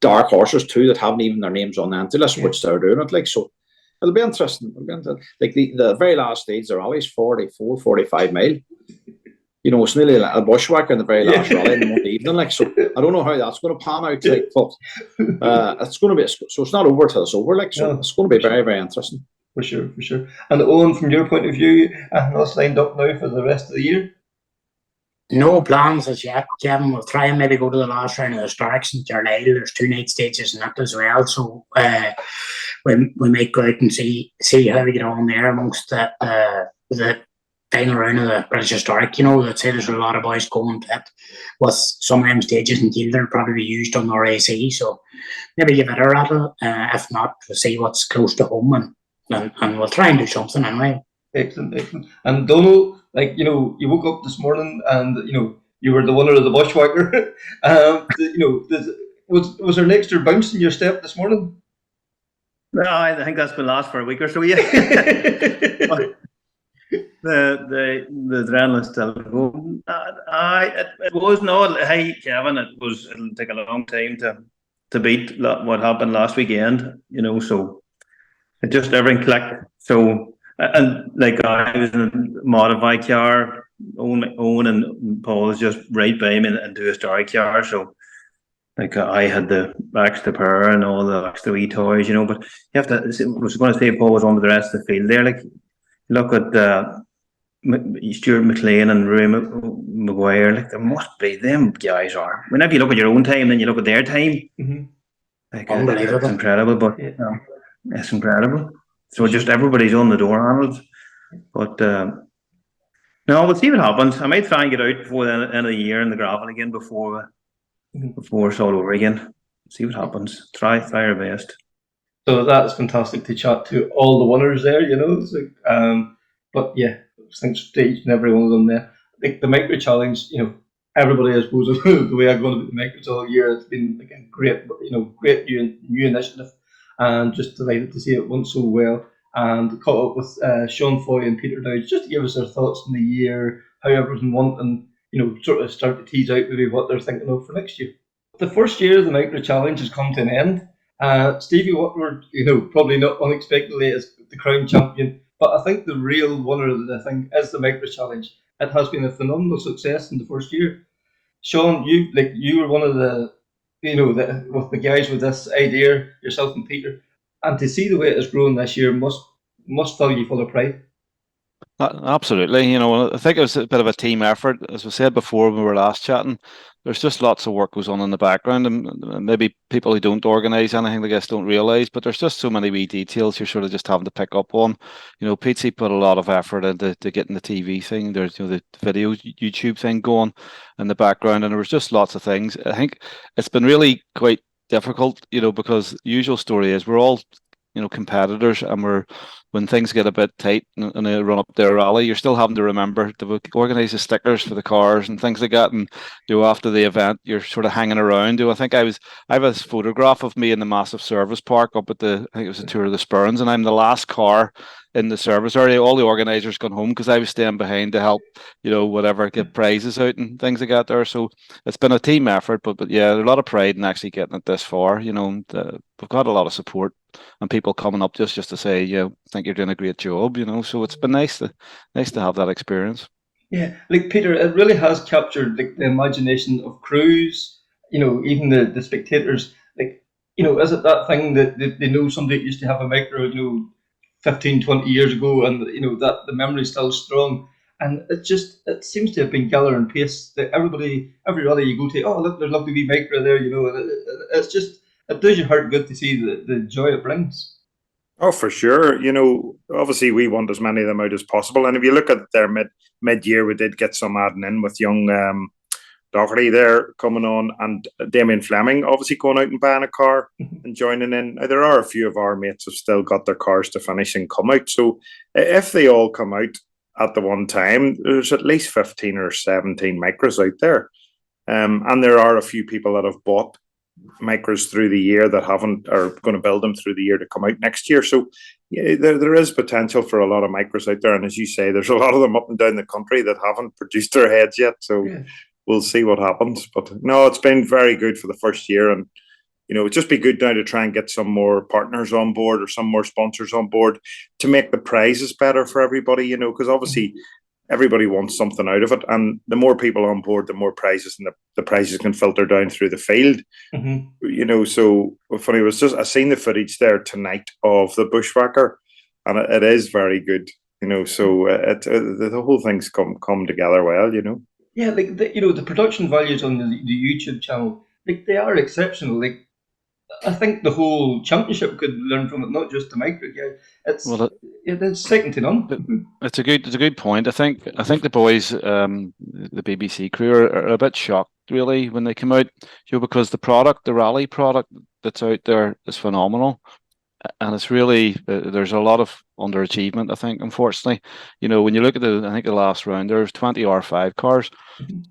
dark horses too that haven't even their names on the entry list, which they're doing it. So it'll be interesting. The very last stage, the rally's 44, 45 mile. It's nearly like a bushwhacker in the very last rally in the Monday evening. So I don't know how that's going to pan out. But it's going to be. So it's not over till it's over. So it's going to be very, very interesting. For sure. And Owen, from your point of view, what's lined up now for the rest of the year? No plans as yet, Kevin. We'll try and maybe go to the last round of the Starks in Carlisle. There's 2 night stages in that as well. So we might go out and see how we get on there amongst the final round of the British Historic. Let's say there's a lot of boys going to it. With some of them stages in Kiel, they'll probably be used on our AC. So maybe give it a rattle. If not, we'll see what's close to home and we'll try and do something anyway. Excellent. And Donall, you woke up this morning and you were the winner of the Bushwhacker. Was there an extra bounce in your step this morning? No, I think that's been last for a week or so. Yeah. the adrenaline's still going. It was no. Hey, Kevin, it'll take a long time to beat what happened last weekend. So it just everything clicked. So. And I was in a modified car, Owen and Paul was just right by me and do a story car. So I had the extra power and all the extra wee toys, but you have to. I was going to say Paul was on with the rest of the field there. Look at Stuart McLean and Roy Maguire. There must be them guys are. Whenever you look at your own time, then you look at their time. Unbelievable. It's incredible, but it's incredible. So just everybody's on the door handles. But no, we'll see what happens. I might try and get out before the end of the year in the gravel again before it's all over again. See what happens. Try our best. So that's fantastic to chat to all the winners there, but yeah, thanks to each and every one of them there. The Micra Challenge, everybody, I suppose, the way I've gone about the Micras all year, it's been a great, great new initiative. And just delighted to see it went so well. And caught up with Sean Foy and Peter Dowds just to give us their thoughts on the year, how everyone went, and sort of start to tease out maybe what they're thinking of for next year. The first year of the Micra Challenge has come to an end. Stevie Watford, probably not unexpectedly as the crown champion, but I think the real winner of the thing is the Micra Challenge. It has been a phenomenal success in the first year. Sean, you were one of the with the guys with this idea, yourself and Peter, and to see the way it has grown this year must fill you full of pride. Absolutely. I think it was a bit of a team effort. As we said before when we were last chatting, there's just lots of work goes on in the background, and maybe people who don't organise anything, I guess, don't realise, but there's just so many wee details you're sort of just having to pick up on. Pete put a lot of effort into getting the TV thing. There's the video YouTube thing going in the background, and there was just lots of things. I think it's been really quite difficult, because the usual story is we're all competitors, and when things get a bit tight and they run up their rally, you're still having to remember to organise the stickers for the cars and things like that. And after the event, you're sort of hanging around. I think I have a photograph of me in the massive service park up at I think it was the Tour of the Spurns, and I'm the last car in the service area. All the organisers gone home because I was staying behind to help, get prizes out and things like that there. So it's been a team effort, but yeah, there's a lot of pride in actually getting it this far. We've got a lot of support and people coming up just to say, I think you're doing a great job. So it's been nice to have that experience. Yeah, Peter, it really has captured the imagination of crews. Even the spectators. Is it that thing that they know somebody that used to have a Micra, 15, 20 years ago, and that the memory is still strong, and it seems to have been gathering pace. That every rally you go to, oh look, there's lovely wee Micra there, and it does your heart good to see the joy it brings. Oh, for sure. You know, obviously we want as many of them out as possible. And if you look at their mid year, we did get some adding in with young Doherty there coming on, and Damien Fleming obviously going out and buying a car and joining in. Now, there are a few of our mates who've still got their cars to finish and come out. So if they all come out at the one time, there's at least 15 or 17 Micras out there. And there are a few people that have bought Micras through the year that haven't, are going to build them through the year to come out next year. So yeah, there is potential for a lot of Micras out there. And as you say, there's a lot of them up and down the country that haven't produced their heads yet. So we'll see what happens. But no, it's been very good for the first year. And, you know, it'd just be good now to try and get some more partners on board or some more sponsors on board to make the prizes better for everybody, you know, because obviously everybody wants something out of it, and the more people on board, the more prizes, and the prizes can filter down through the field. You know, so funny, it was just, I seen the footage there tonight of the Bushwhacker, and it is very good, you know, so the whole thing's come together well, you know. Yeah, like you know, the production values on the YouTube channel, like they are exceptional. Like I think the whole championship could learn from it, not just the Micra. Yeah, it's second to none. It's a good point. I think the boys, the BBC crew, are a bit shocked really when they come out, you know, because the rally product that's out there is phenomenal, and it's really there's a lot of underachievement. I think, unfortunately, you know, when you look at the last round, there's 20 R5 cars.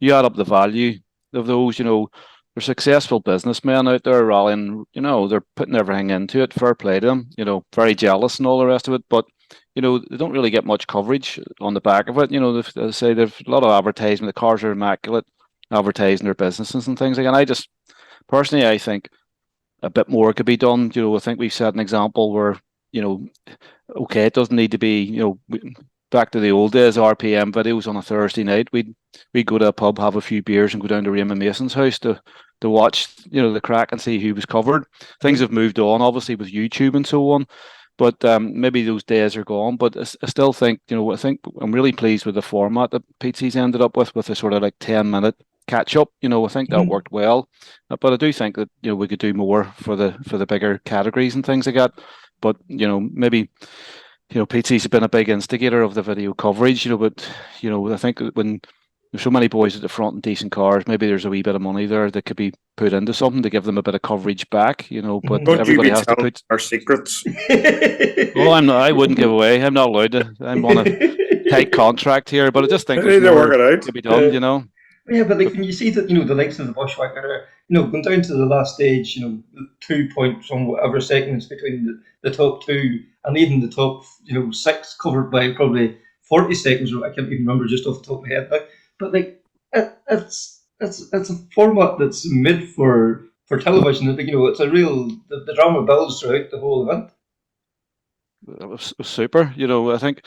You add up the value of those, you know. They're successful businessmen out there rallying, you know, they're putting everything into it. Fair play to them, you know, very jealous and all the rest of it. But, you know, they don't really get much coverage on the back of it. You know, as I say, they've a lot of advertisement. The cars are immaculate, advertising their businesses and things like that. And I just, personally, I think a bit more could be done. You know, I think we've set an example where, you know, okay, it doesn't need to be, you know, back to the old days, RPM videos on a Thursday night. We'd go to a pub, have a few beers, and go down to Raymond Mason's house to watch, you know, the crack and see who was covered. Things have moved on, obviously, with YouTube and so on. But maybe those days are gone. But I still think, you know, I think I'm really pleased with the format that Pete's ended up with a sort of like 10-minute catch up. You know, I think that worked well. But I do think that, you know, we could do more for the bigger categories and things like that. But, you know, maybe, you know, Pete's been a big instigator of the video coverage, you know, but, you know, I think when there's so many boys at the front and decent cars, maybe there's a wee bit of money there that could be put into something to give them a bit of coverage back, you know, but Don't everybody you be has to put our secrets. Well, I wouldn't give away. I'm not allowed to. I'm on a tight contract here, but I just think They there's more work it out to be done, you know. Yeah, but like when you see that, you know, the likes of the Bushwhacker, you know, going down to the last stage, you know, 2 points on whatever seconds between the top two and even the top, you know, 6 covered by probably 40 seconds. I can't even remember just off the top of my head now. But like, it's a format that's made for television. You know, it's a real the drama builds throughout the whole event. It was super, you know. I think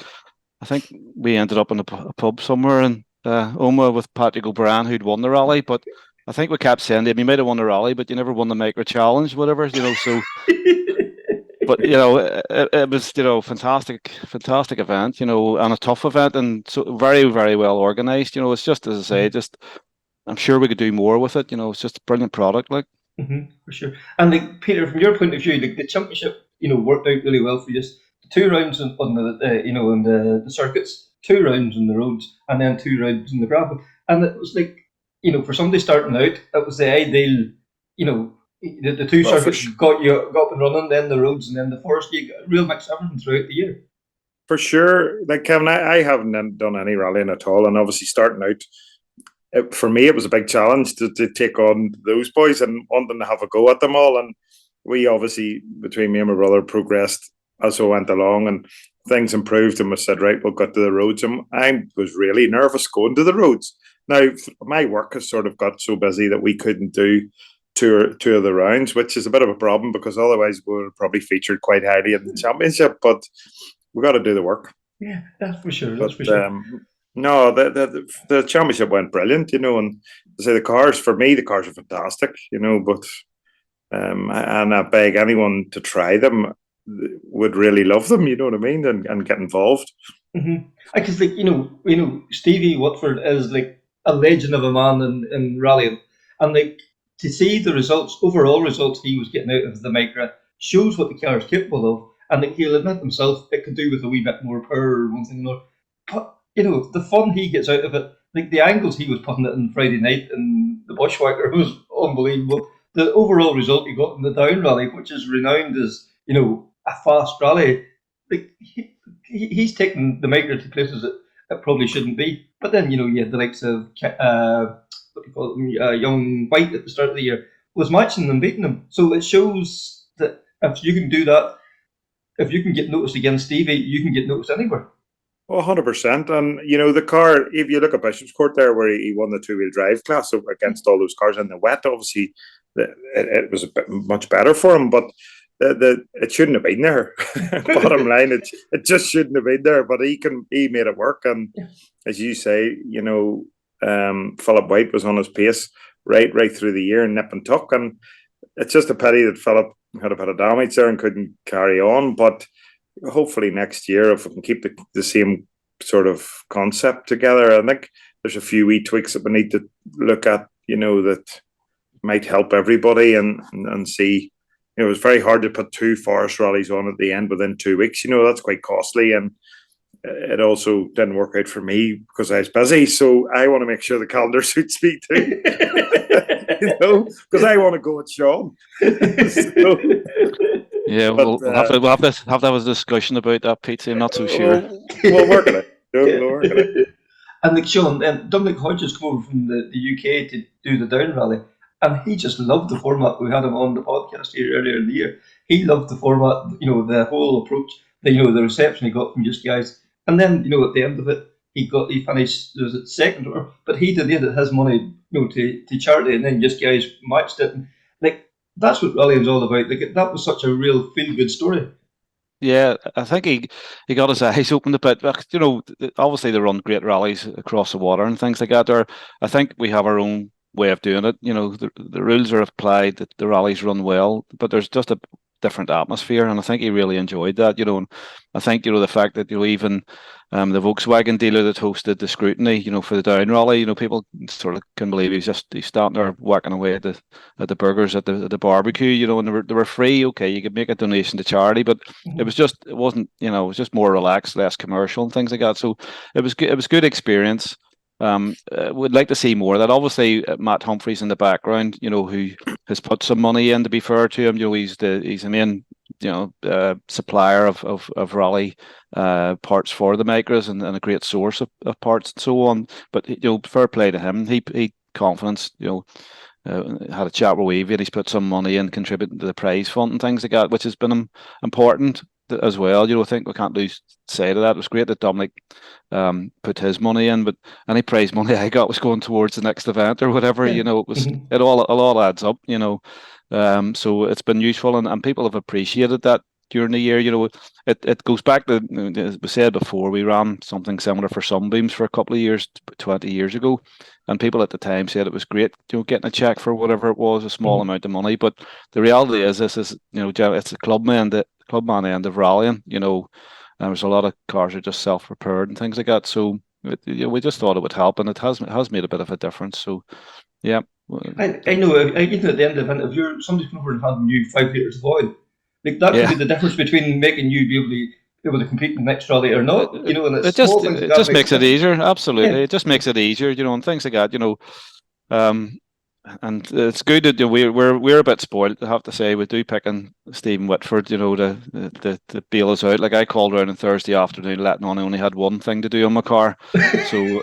we ended up in a pub somewhere in Omagh with Patrick O'Brien, who'd won the rally, but I think we kept saying to him, you might have won the rally, but you never won the Micra Challenge, whatever, you know. So, but you know, it was, you know, fantastic event, you know, and a tough event, and so very, very well organized. You know, it's just, as I say, just I'm sure we could do more with it. You know, it's just a brilliant product, like. For sure. And like Peter, from your point of view, like the championship, you know, worked out really well for you. Just 2 rounds on the you know, on the circuits, 2 rounds on the roads, and then 2 rounds in the gravel. And it was like, you know, for somebody starting out, it was the ideal, you know, the 2 circuits got up and running, then the roads, and then the forest. You got a real mix of everything throughout the year. For sure. Like Kevin, I haven't done any rallying at all, and obviously starting out, for me, it was a big challenge to take on those boys and wanting to have a go at them all. And we obviously, between me and my brother, progressed as we went along, and things improved. And we said, right, we'll get to the roads. And I was really nervous going to the roads. Now, my work has sort of got so busy that we couldn't do two of the rounds, which is a bit of a problem because otherwise we would have probably featured quite highly in the championship. But we got to do the work. Yeah, that's for sure. That's for sure. No, the championship went brilliant, you know, and to say the cars are fantastic, you know, but and I beg anyone to try them, would really love them, you know what I mean, and get involved. Because like you know Stevie Watford is like a legend of a man in rallying, and like to see the results, overall results he was getting out of the Micra shows what the car is capable of. and he'll admit himself it could do with a wee bit more power or one thing or another. But the fun he gets out of it, like the angles he was putting it in Friday night in the Bushwhacker was unbelievable. The overall result he got in the Down Rally, which is renowned as a fast rally, like he's taken the Micra to places that it probably shouldn't be. But then you had the likes of what do you call it, young White at the start of the year was matching them, beating them. So it shows that if you can do that, if you can get noticed against Stevie, you can get noticed anywhere. 100%. And, the car, if you look at Bishop's Court there, where he won the two-wheel drive class against all those cars in the wet, obviously it was a bit much better for him, but it shouldn't have been there. Bottom line, it just shouldn't have been there, but he made it work. And as you say, Philip White was on his pace right through the year, nip and tuck. And it's just a pity that Philip had a bit of damage there and couldn't carry on, but hopefully next year, if we can keep the same sort of concept together, I think there's a few wee tweaks that we need to look at, that might help everybody and see. It was very hard to put 2 forest rallies on at the end within 2 weeks. that's quite costly, and it also didn't work out for me because I was busy. So I want to make sure the calendar suits me too, because I want to go with Sean. Yeah, we'll have to have a discussion about that, Pete. I'm not so sure. We'll work on it. We'll work on it. And like Sean, Dominic Hodges came over from the UK to do the Down Rally, and he just loved the format. We had him on the podcast here earlier in the year. He loved the format, the whole approach, the reception he got from just guys. And then, at the end of it, he finished, was it second, but he donated his money, to charity, and then just guys matched it. And, that's what rallying's all about. That was such a real feel-good story. Yeah, I think he got his eyes opened a bit. Obviously they run great rallies across the water and things like that. Or I think we have our own way of doing it. The rules are applied, the rallies run well, but there's just a different atmosphere, and I think he really enjoyed that. And I think the fact that even the Volkswagen dealer that hosted the scrutiny, for the Down Rally, people sort of couldn't believe he's standing there whacking away at the burgers at the barbecue, and they were free. Okay, you could make a donation to charity, but it was just more relaxed, less commercial and things like that. So it was good experience. Would like to see more of that. Obviously, Matt Humphreys in the background, who has put some money in. To be fair to him, he's the main, supplier of rally parts for the Micras and a great source of parts and so on. But fair play to him. He confidence, had a chat with Wavy, and he's put some money in, contributing to the prize fund and things like that, which has been important as well. I think we can't lose sight of that. It was great that Dominic put his money in, but any prize money I got was going towards the next event or whatever. It was it all adds up. So it's been useful, and people have appreciated that during the year. It goes back to, as we said before, we ran something similar for Sunbeams for a couple of years, 20 years ago, and people at the time said it was great, getting a check for whatever it was, a small amount of money. But the reality is, this is it's a clubman end of rallying. There's a lot of cars are just self-repaired and things like that. So we just thought it would help, and it has made a bit of a difference. So yeah. I know. Even at the end of the event, if somebody's come over and handing you 5 litres of oil, that could be the difference between making you be able to compete in the next rally or not. And it just makes it easier. Absolutely, yeah. It just makes it easier. And things like that. And it's good that we're a bit spoiled, I have to say. We do pick on Stephen Whitford, to bail us out. Like, I called around on Thursday afternoon, letting on I only had one thing to do on my car, so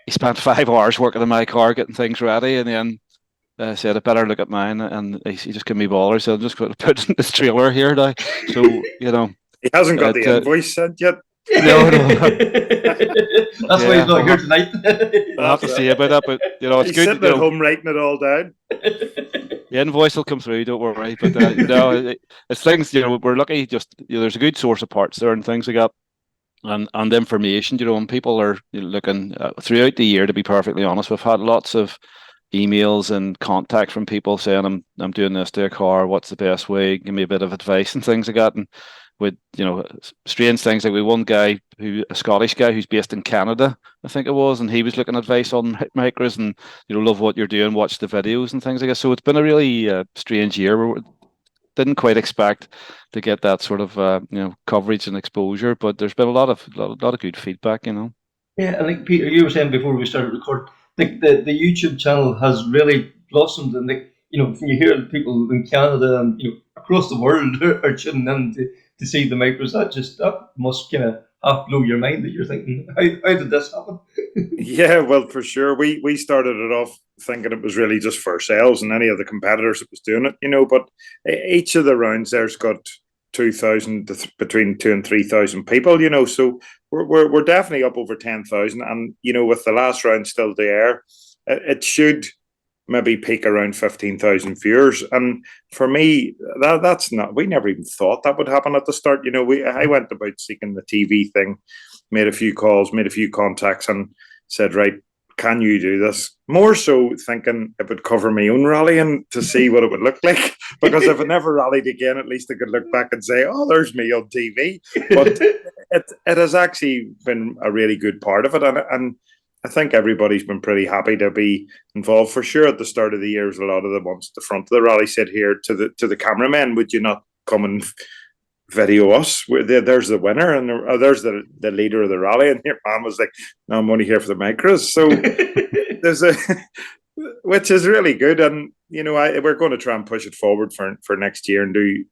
he spent 5 hours working on my car, getting things ready, and then said I better look at mine, and he just gave me ballers. So I'm just going to put in this trailer here now. So he hasn't got the invoice sent yet. No. That's why he's not here tonight. I'll have to see about that, but it's he's good. Sitting at home writing it all down. The invoice will come through, don't worry. But it's things. We're lucky. Just there's a good source of parts there and things like that, and information. And people are looking throughout the year. To be perfectly honest, we've had lots of emails and contact from people saying, I'm doing this to a car. What's the best way? Give me a bit of advice and things like that. And with strange things, like we one guy a Scottish guy who's based in Canada, I think it was, and he was looking advice on Micras and love what you're doing, watch the videos and things like that. So it's been a really strange year. didn't quite expect to get that sort of coverage and exposure. But there's been a lot of good feedback, you know. Yeah, I think Peter, you were saying before we started recording, the YouTube channel has really blossomed, and when you hear people in Canada and across the world are tuning in to see the Micras, that must kind of half blow your mind, that you're thinking, how did this happen? Yeah, well, for sure. We started it off thinking it was really just for ourselves and any of the competitors that was doing it, but each of the rounds there's got 2,000 between 2,000 and 3,000 people, so we're definitely up over 10,000, and with the last round still there, it should maybe peak around 15,000 viewers. And for me, that's not. We never even thought that would happen at the start. I went about seeking the TV thing, made a few calls, made a few contacts, and said, right, can you do this? More so thinking it would cover my own rallying to see what it would look like. Because if I never rallied again, at least I could look back and say, oh, there's me on TV. But it has actually been a really good part of it. And I think everybody's been pretty happy to be involved. For sure, at the start of the year, a lot of the ones at the front of the rally said here to the cameramen, would you not come and video us? There's the winner, and there's the leader of the rally, and your man was like, no, I'm only here for the Micras. So there's which is really good, and we're going to try and push it forward for next year and do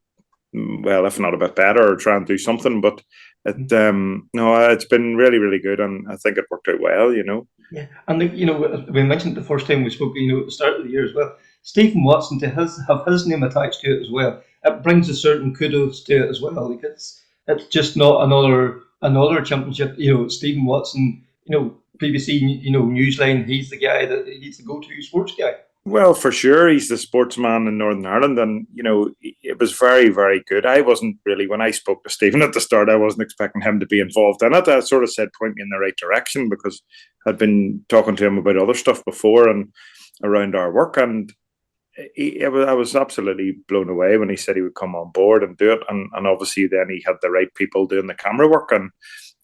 well, if not a bit better, or try and do something. But it's been really, really good, and I think it worked out well. Yeah, and we mentioned the first time we spoke, at the start of the year as well. Stephen Watson, to have his name attached to it as well, it brings a certain kudos to it as well. Like it's just not another championship. Stephen Watson, BBC, Newsline, he's the guy he's the go-to sports guy. Well, for sure, he's the sportsman in Northern Ireland, and it was very, very good. I wasn't really, when I spoke to Stephen at the start, I wasn't expecting him to be involved in it. I sort of said point me in the right direction, because I'd been talking to him about other stuff before and around our work, and I was absolutely blown away when he said he would come on board and do it, and obviously then he had the right people doing the camera work, and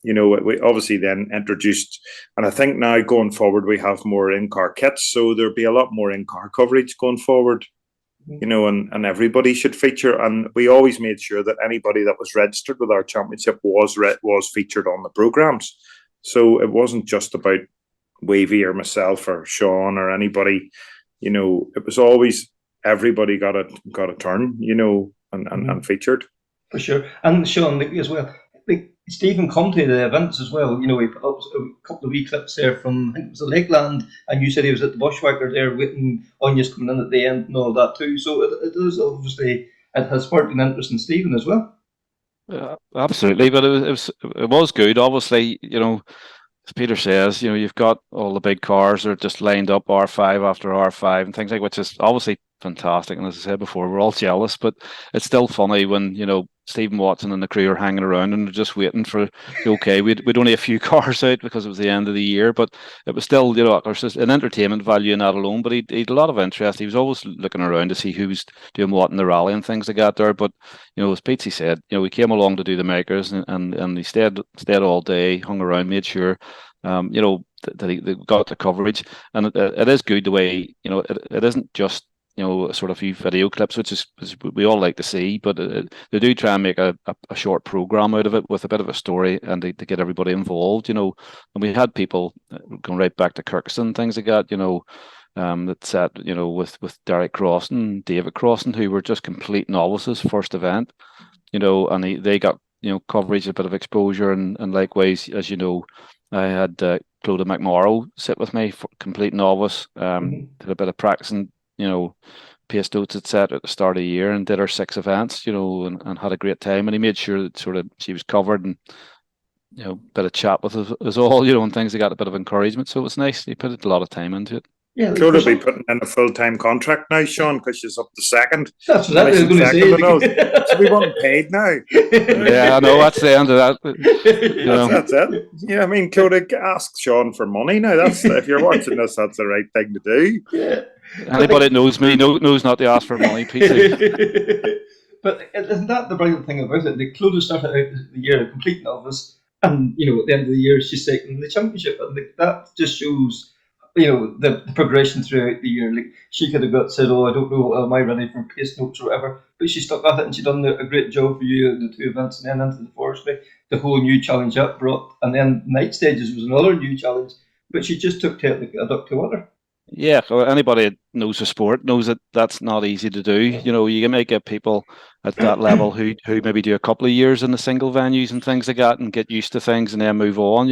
we obviously then introduced, and I think now going forward we have more in-car kits, so there'll be a lot more in-car coverage going forward, and everybody should feature. And we always made sure that anybody that was registered with our championship was featured on the programs. So it wasn't just about Wavy or myself or Sean or anybody. It was always everybody got a turn, and featured. For sure. And Sean, as well, Stephen come to the events as well. He put up a couple of wee clips there from, I think it was the Lakeland, and you said he was at the Bushwhacker there waiting on you coming in at the end and all that too. So it is obviously, it has sparked an interest in Stephen as well. Yeah, absolutely, but it was good. Obviously, as Peter says, you've got all the big cars that are just lined up R5 after R5 and things like, which is obviously fantastic. And as I said before, we're all jealous, but it's still funny when Stephen Watson and the crew are hanging around and they're just waiting for, okay, we'd only a few cars out because it was the end of the year, but it was still, there's just an entertainment value in that alone. But he had a lot of interest. He was always looking around to see who's doing what in the rally and things like that there. But as Petey said, we came along to do the Micras, and he stayed all day, hung around, made sure that he got the coverage. And it is good the way it isn't just sort of few video clips, which is we all like to see, but they do try and make a short program out of it with a bit of a story, and to get everybody involved. And we had people going right back to Kirkson, things like that. That sat with Derek Crossan, David Crossan, who were just complete novices first event. And they got coverage, a bit of exposure, and likewise, as I had Clodagh McMorrow sit with me, for complete novice. Did a bit of practicing, pace notes, etc. at the start of the year, and did our 6 events, and had a great time. And he made sure that she was covered, and bit of chat with us all, and things. They got a bit of encouragement, so it was nice. He put a lot of time into it. Yeah, Clodagh be putting in a full-time contract now, Sean, because she's up to second. That's what I was going to say. So we want paid now. Yeah, I know, that's the end of that. That's it. Yeah, I mean, Clodagh, ask Sean for money now. That's if you're watching this, that's the right thing to do. Yeah. Anybody that knows me knows not to ask for money, Pete. But isn't that the brilliant thing about it? Clodagh started out the year a complete novice, and at the end of the year she's taking the championship, and that just shows the progression throughout the year. Like, she could have got said, "Oh, I don't know, am I ready for pace notes or whatever?" But she stuck at it, and she done a great job for you at the two events, and then into the forestry, the whole new challenge that brought, and then night stages was another new challenge. But she just took to it like a duck to water. Yeah, well, anybody that knows the sport knows that that's not easy to do. You may get people at that level who maybe do a couple of years in the single venues and things like that and get used to things and then move on.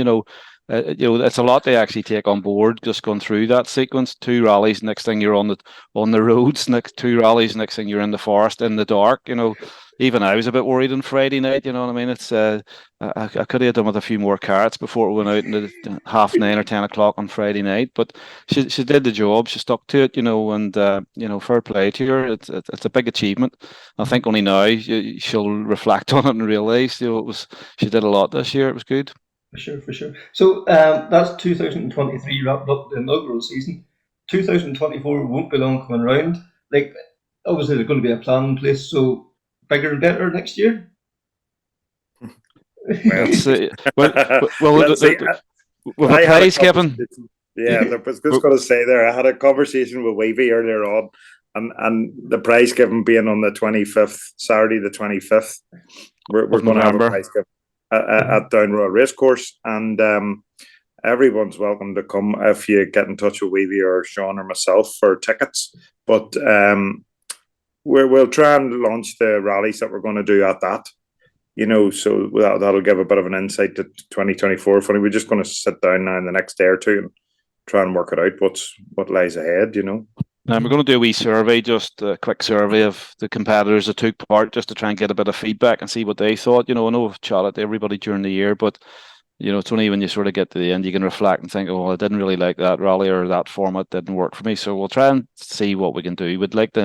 It's a lot to actually take on board. Just going through that sequence, 2 rallies. Next thing you're on the roads. Next 2 rallies. Next thing you're in the forest in the dark. Even I was a bit worried on Friday night. You know what I mean? It's I could have done with a few more carrots before it went out into 9:30 or 10 o'clock on Friday night. But she did the job. She stuck to it. And fair play to her. It's a big achievement. I think only now she'll reflect on it and realise she did a lot this year. It was good. For sure. So that's 2023 wrapped up the inaugural season. 2024 won't be long coming round. Like, obviously there's going to be a plan in place, so bigger and better next year. Well, with a prize, Kevin. Yeah, I was just going to say there, I had a conversation with Wavy earlier on, and the prize given being on the 25th, Saturday the 25th. We're going to have a prize given at Down Royal Racecourse, and everyone's welcome to come if you get in touch with Wavy or Sean or myself for tickets. But we'll try and launch the rallies that we're going to do at that. So that'll give a bit of an insight to 2024. Funny, we're just going to sit down now in the next day or two and try and work it out what lies ahead. And we're going to do a wee survey, just a quick survey of the competitors that took part, just to try and get a bit of feedback and see what they thought. I know I've chatted to everybody during the year, but it's only when you sort of get to the end you can reflect and think, oh, I didn't really like that rally, or that format didn't work for me. So we'll try and see what we can do. We'd like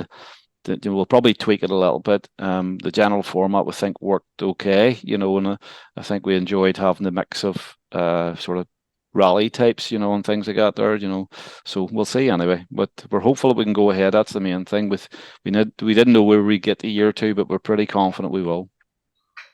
we'll probably tweak it a little bit. The general format we think worked okay, and I think we enjoyed having the mix of sort of rally types, and things like that there, so we'll see anyway, but we're hopeful that we can go ahead. That's the main thing. We didn't know where we'd get the year to, but we're pretty confident we will.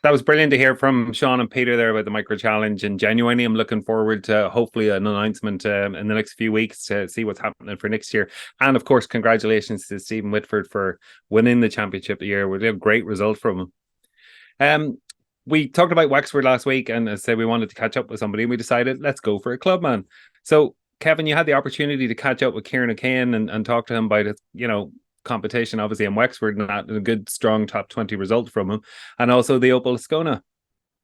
That was brilliant to hear from Sean and Peter there about the Micra Challenge, and genuinely I'm looking forward to hopefully an announcement in the next few weeks to see what's happening for next year. And of course, congratulations to Stephen Whitford for winning the championship the year. We had a great result from him. We talked about Wexford last week, and as I said, we wanted to catch up with somebody, and we decided let's go for a clubman. So Kevin, you had the opportunity to catch up with Kieran O'Kane and talk to him about it, competition obviously in Wexford, and that a good strong top 20 result from him, and also the Opel Ascona.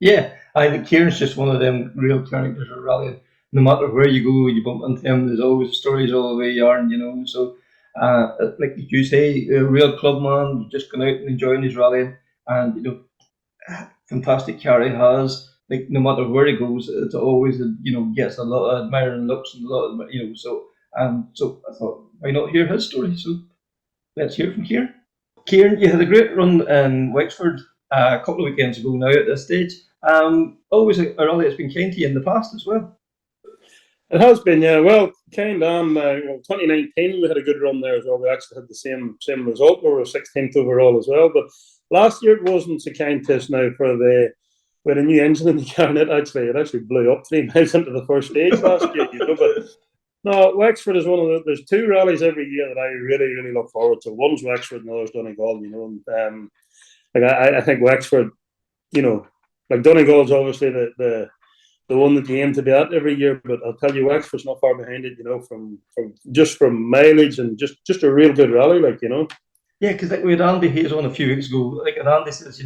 Yeah, I think Kieran's just one of them real characters of rallying. No matter where you go, you bump into him, there's always stories all the way yarn, So like you say, a real clubman, just going out and enjoying his rallying, and fantastic car he has. Like, no matter where he goes, it's always gets a lot of admiring looks and a lot of So I thought, why not hear his story? So let's hear from Kieran. Kieran, you had a great run in Wexford a couple of weekends ago now at this stage. Always a rally that's been kind to you in the past as well. It has been, yeah. Well, kind on 2019 we had a good run there as well. We actually had the same result. We were 16th overall as well. But last year it wasn't so kind to us now with a new engine in the car, and it actually blew up 3 miles into the first stage last year. But no, Wexford is one of there's 2 rallies every year that I really, really look forward to. One's Wexford and the other's Donegal, And I think Wexford, like Donegal's obviously the one that you aim to be at every year, but I'll tell you, Wexford's not far behind it, from mileage and just a real good rally, Yeah, because we had Andy Hayes on a few weeks ago. Like, and Andy says,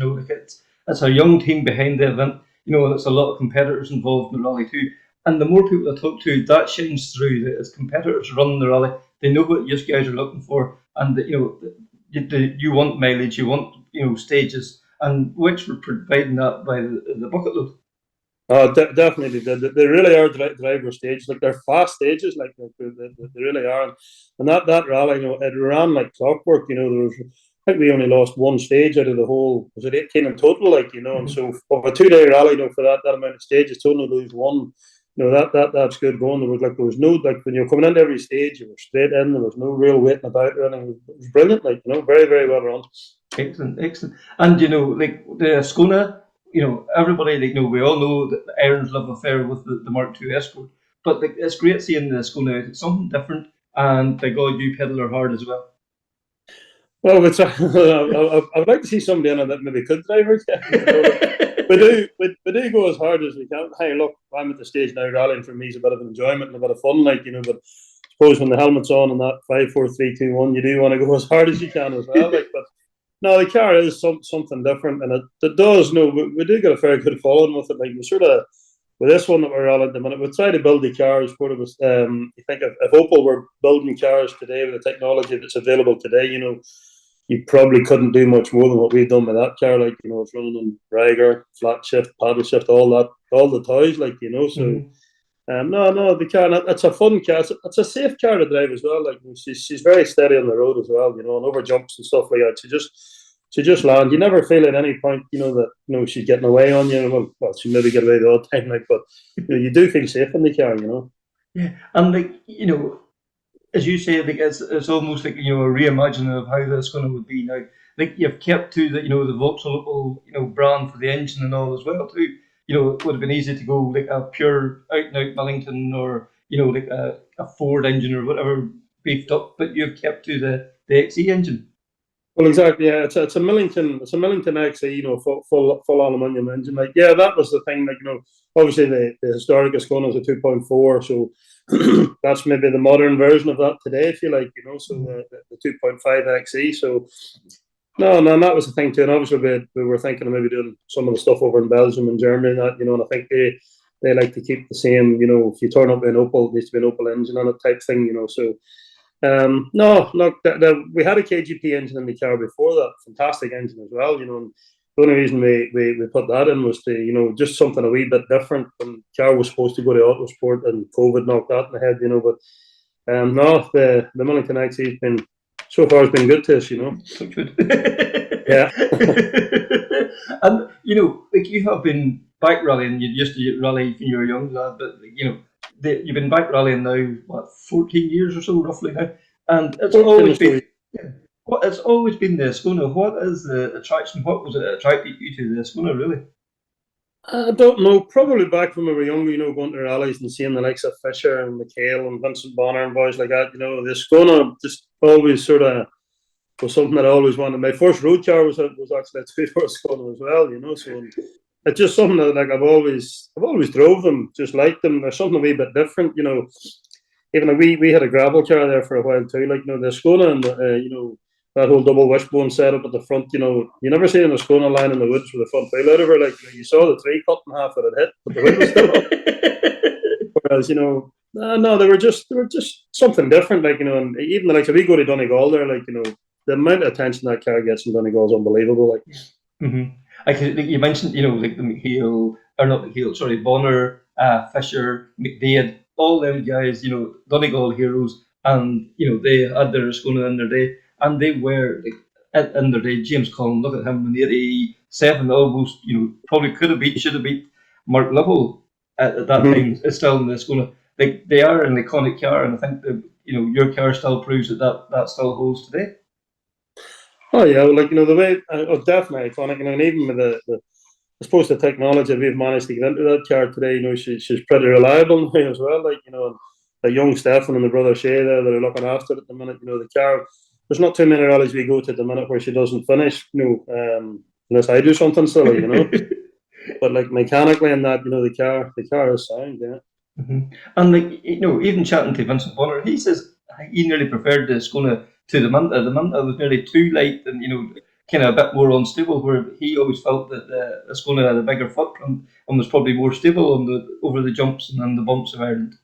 it's a young team behind the event, and it's a lot of competitors involved in the rally too. And the more people I talk to, that shines through. That as competitors run the rally, they know what you guys are looking for, and you want mileage, you want stages, and Wexford providing that by the bucket load. Oh, definitely. They really are driver stage. Like, they're fast stages. Like, they really are. And that rally, it ran like clockwork. There was, I think we only lost 1 stage out of the whole. Was it 18 in total? And so of a 2-day rally, for that amount of stages, to only lose 1. That's good going. There was no, when you're coming into every stage, you were straight in. There was no real waiting about or anything. It was brilliant. Very, very well run. Excellent. And like the Ascona, everybody, we all know that Aaron's love affair with the Mark II Escort, but like, it's great seeing this going out. It's something different, and by God, you pedal her hard as well. Well, it's I would like to see somebody in it that maybe could drive her. We do go as hard as we can. Hey, look, I'm at the stage now. Rallying for me is a bit of enjoyment and a bit of fun, like, you know. But I suppose when the helmet's on and that 5, 4, 3, 2, 1, you do want to go as hard as you can as well. Like, but no, the car is something different, and it does. No, we do get a fair good following with it. Like, we sort of, with this one that we're on at the minute, we try to build the cars. What it was, you think if Opel were building cars today with the technology that's available today, you know, you probably couldn't do much more than what we've done with that car. Like, you know, it's running on Riger, flat shift, paddle shift, all the toys, like, you know. So, no, the car, it's a fun car. It's a safe car to drive as well. Like, she's very steady on the road as well, you know, and over jumps and stuff like that. She just lands. You never feel at any point, you know, that, you know, she's getting away on you. Well, she maybe get away the odd time, like, but you know, you do feel safe in the car, you know. Yeah, and like, you know, as you say, like, it's almost like, you know, a reimagining of how this going to be now. Like, you've kept to the, you know, the Vauxhall, you know, brand for the engine and all as well too. You know, it would have been easy to go like a pure out and out Millington, or, you know, like a Ford engine or whatever beefed up, but you've kept to the XE engine. Well, exactly. Yeah, it's a Millington XE, you know, full aluminium engine. Like, yeah, that was the thing. Like, you know, obviously the historic Ascona is a 2.4, so that's maybe the modern version of that today, if you like, you know. So the 2.5 XE. So no, that was the thing too. And obviously we were thinking of maybe doing some of the stuff over in Belgium and Germany, and that, you know. And I think they like to keep the same, you know. If you turn up in Opel, it needs to be an Opel engine on it type thing, you know. So. No, look, we had a KGP engine in the car before that, fantastic engine as well, you know. And the only reason we put that in was to, you know, just something a wee bit different. And the car was supposed to go to Autosport, and COVID knocked that in the head, you know. But no, the Millington XE has been, so far, has been good to us, you know. So good. Yeah. And you know, like, you have been bike rallying. You used to rally when you were a young lad, but you know, you've been bike rallying now, what, 14 years or so, roughly now, and it's always been. It's always been the Ascona. What is the attraction? What was it that attracted you to the Ascona, really? I don't know. Probably back when we were younger, you know, going to rallies and seeing the likes of Fisher and McHale and Vincent Bonner and boys like that. You know, the Ascona just always sort of was something that I always wanted. My first road car was actually a 2.4 Ascona as well. You know, so it's just something that, like, I've always drove them, just liked them. There's something a wee bit different, you know. Even like we had a gravel car there for a while too, like, you know, the Ascona and you know, that whole double wishbone setup at the front, you know, you never see an Ascona lying in the woods with the front wheel out of her. Like, you know, you saw the tree cut in half that it hit, but the wheel was still up. Whereas, you know, no, they were just something different, like, you know. And even like, if we go to Donegal there, like, you know, the amount of attention that car gets in Donegal is unbelievable. Like, like you mentioned, you know, like the McHale, or not McHale, sorry, Bonner, Fisher, McDade, all them guys, you know, Donegal heroes, and you know, they had their Ascona in their day, and they were like in their day. James Cullen, look at him in '87, almost, you know, probably should have beat Mark Lovell at that time. It's still in the Ascona. Like, they are an iconic car, and I think that, you know, your car still proves that still holds today. Oh yeah, well, like, you know, the way, definitely iconic, you know. And even with the I suppose the technology we've managed to get into that car today, you know, she's pretty reliable now as well. Like, you know, the young Stefan and the brother Shea there that are looking after it at the minute. You know, the car, there's not too many rallies we go to at the minute where she doesn't finish, you know, unless I do something silly, you know. But like, mechanically and that, you know, the car is sound, yeah. And like, you know, even chatting to Vincent Bonner, he says he nearly preferred the Ascona to the Minta. The Minta was nearly too light and, you know, kind of a bit more unstable, where he always felt that the Ascona had a bigger footprint and was probably more stable over the jumps and on the bumps of Ireland.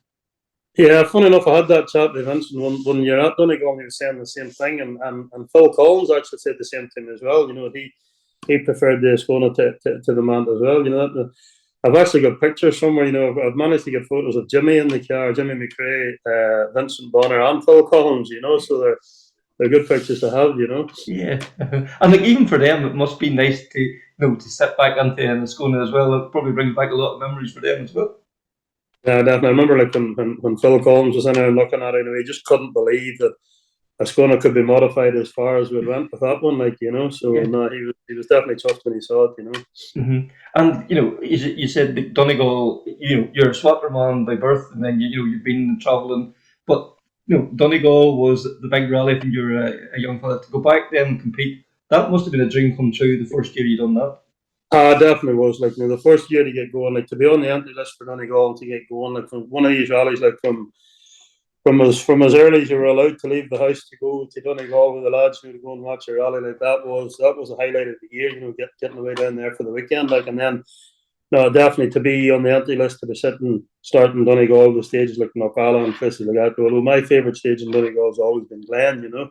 Yeah, funny enough, I had that chat with Vincent one year at Donegal. He was saying the same thing, and Phil Collins actually said the same thing as well. You know, he preferred the Ascona to the Manta as well. You know, I've actually got pictures somewhere. You know, I've managed to get photos of Jimmy in the car, Jimmy McRae, Vincent Bonner, and Phil Collins. You know, so they're good pictures to have. You know. Yeah, and like, even for them, it must be nice to, you know, to sit back into an Ascona as well. It probably brings back a lot of memories for them as well. Yeah, definitely. I remember, like, when Phil Collins was in there looking at it, you know, he just couldn't believe that Ascona could be modified as far as we went with that one, like, you know. So Yeah. no, he was definitely chuffed when he saw it, you know. Mm-hmm. And you know, you said that Donegal, you know, you're a Swapper man by birth, and then you know you've been travelling. But you know, Donegal was the big rally when you were a young fella. To go back then and compete, that must have been a dream come true. The first year you done that. Definitely was, like, you know, the first year to get going, like, to be on the entry list for Donegal, to get going, like, from one of these rallies, like, from as early as you were allowed to leave the house to go to Donegal with the lads who to go and watch a rally, like, that was the highlight of the year, you know, getting away down there for the weekend, like. And then no, definitely to be on the entry list, to be starting Donegal with stages like Knockalla and places like that. Although my favourite stage in Donegal has always been Glen, you know.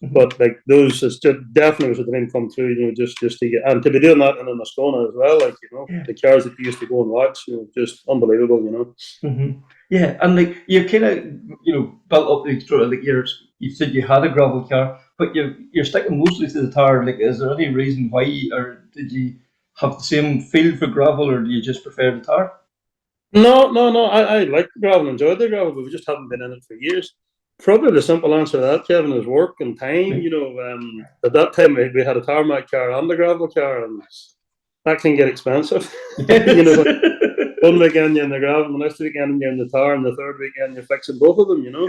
But like those, it's just definitely was a dream come true, you know, just to get, and to be doing that in an Ascona as well, like, you know, the cars that you used to go and watch, you know, just unbelievable, you know. Mm-hmm. Yeah, and like you kind of, you know, built up the sort of like you said you had a gravel car, but you're sticking mostly to the tar. Like, is there any reason why, or did you have the same feel for gravel, or do you just prefer the tar? No. I like the gravel, enjoyed the gravel, but we just haven't been in it for years. Probably the simple answer to that, Kevin, is work and time. You know, at that time we had a tarmac car and a gravel car, and that can get expensive. You know, one weekend you're in the gravel, the next weekend you're in the tar, and the third weekend you're fixing both of them. You know.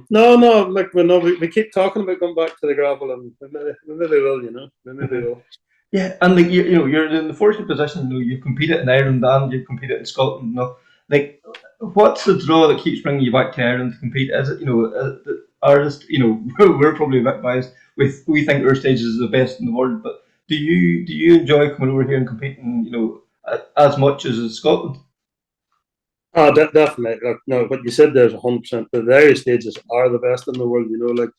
No, like we keep talking about going back to the gravel, and we maybe will. You know, we maybe will. Yeah, and like you know, you're in the fortunate position. You know, you've competed in Ireland and you've competed in Scotland. You know, like, what's the draw that keeps bringing you back to Ireland to compete? Is it, you know, the artist? You know, we're probably a bit biased. We think our stages is the best in the world, but do you enjoy coming over here and competing? You know, as much as in Scotland? Oh, definitely. Look, no, what you said there's 100%. The various stages are the best in the world. You know, like,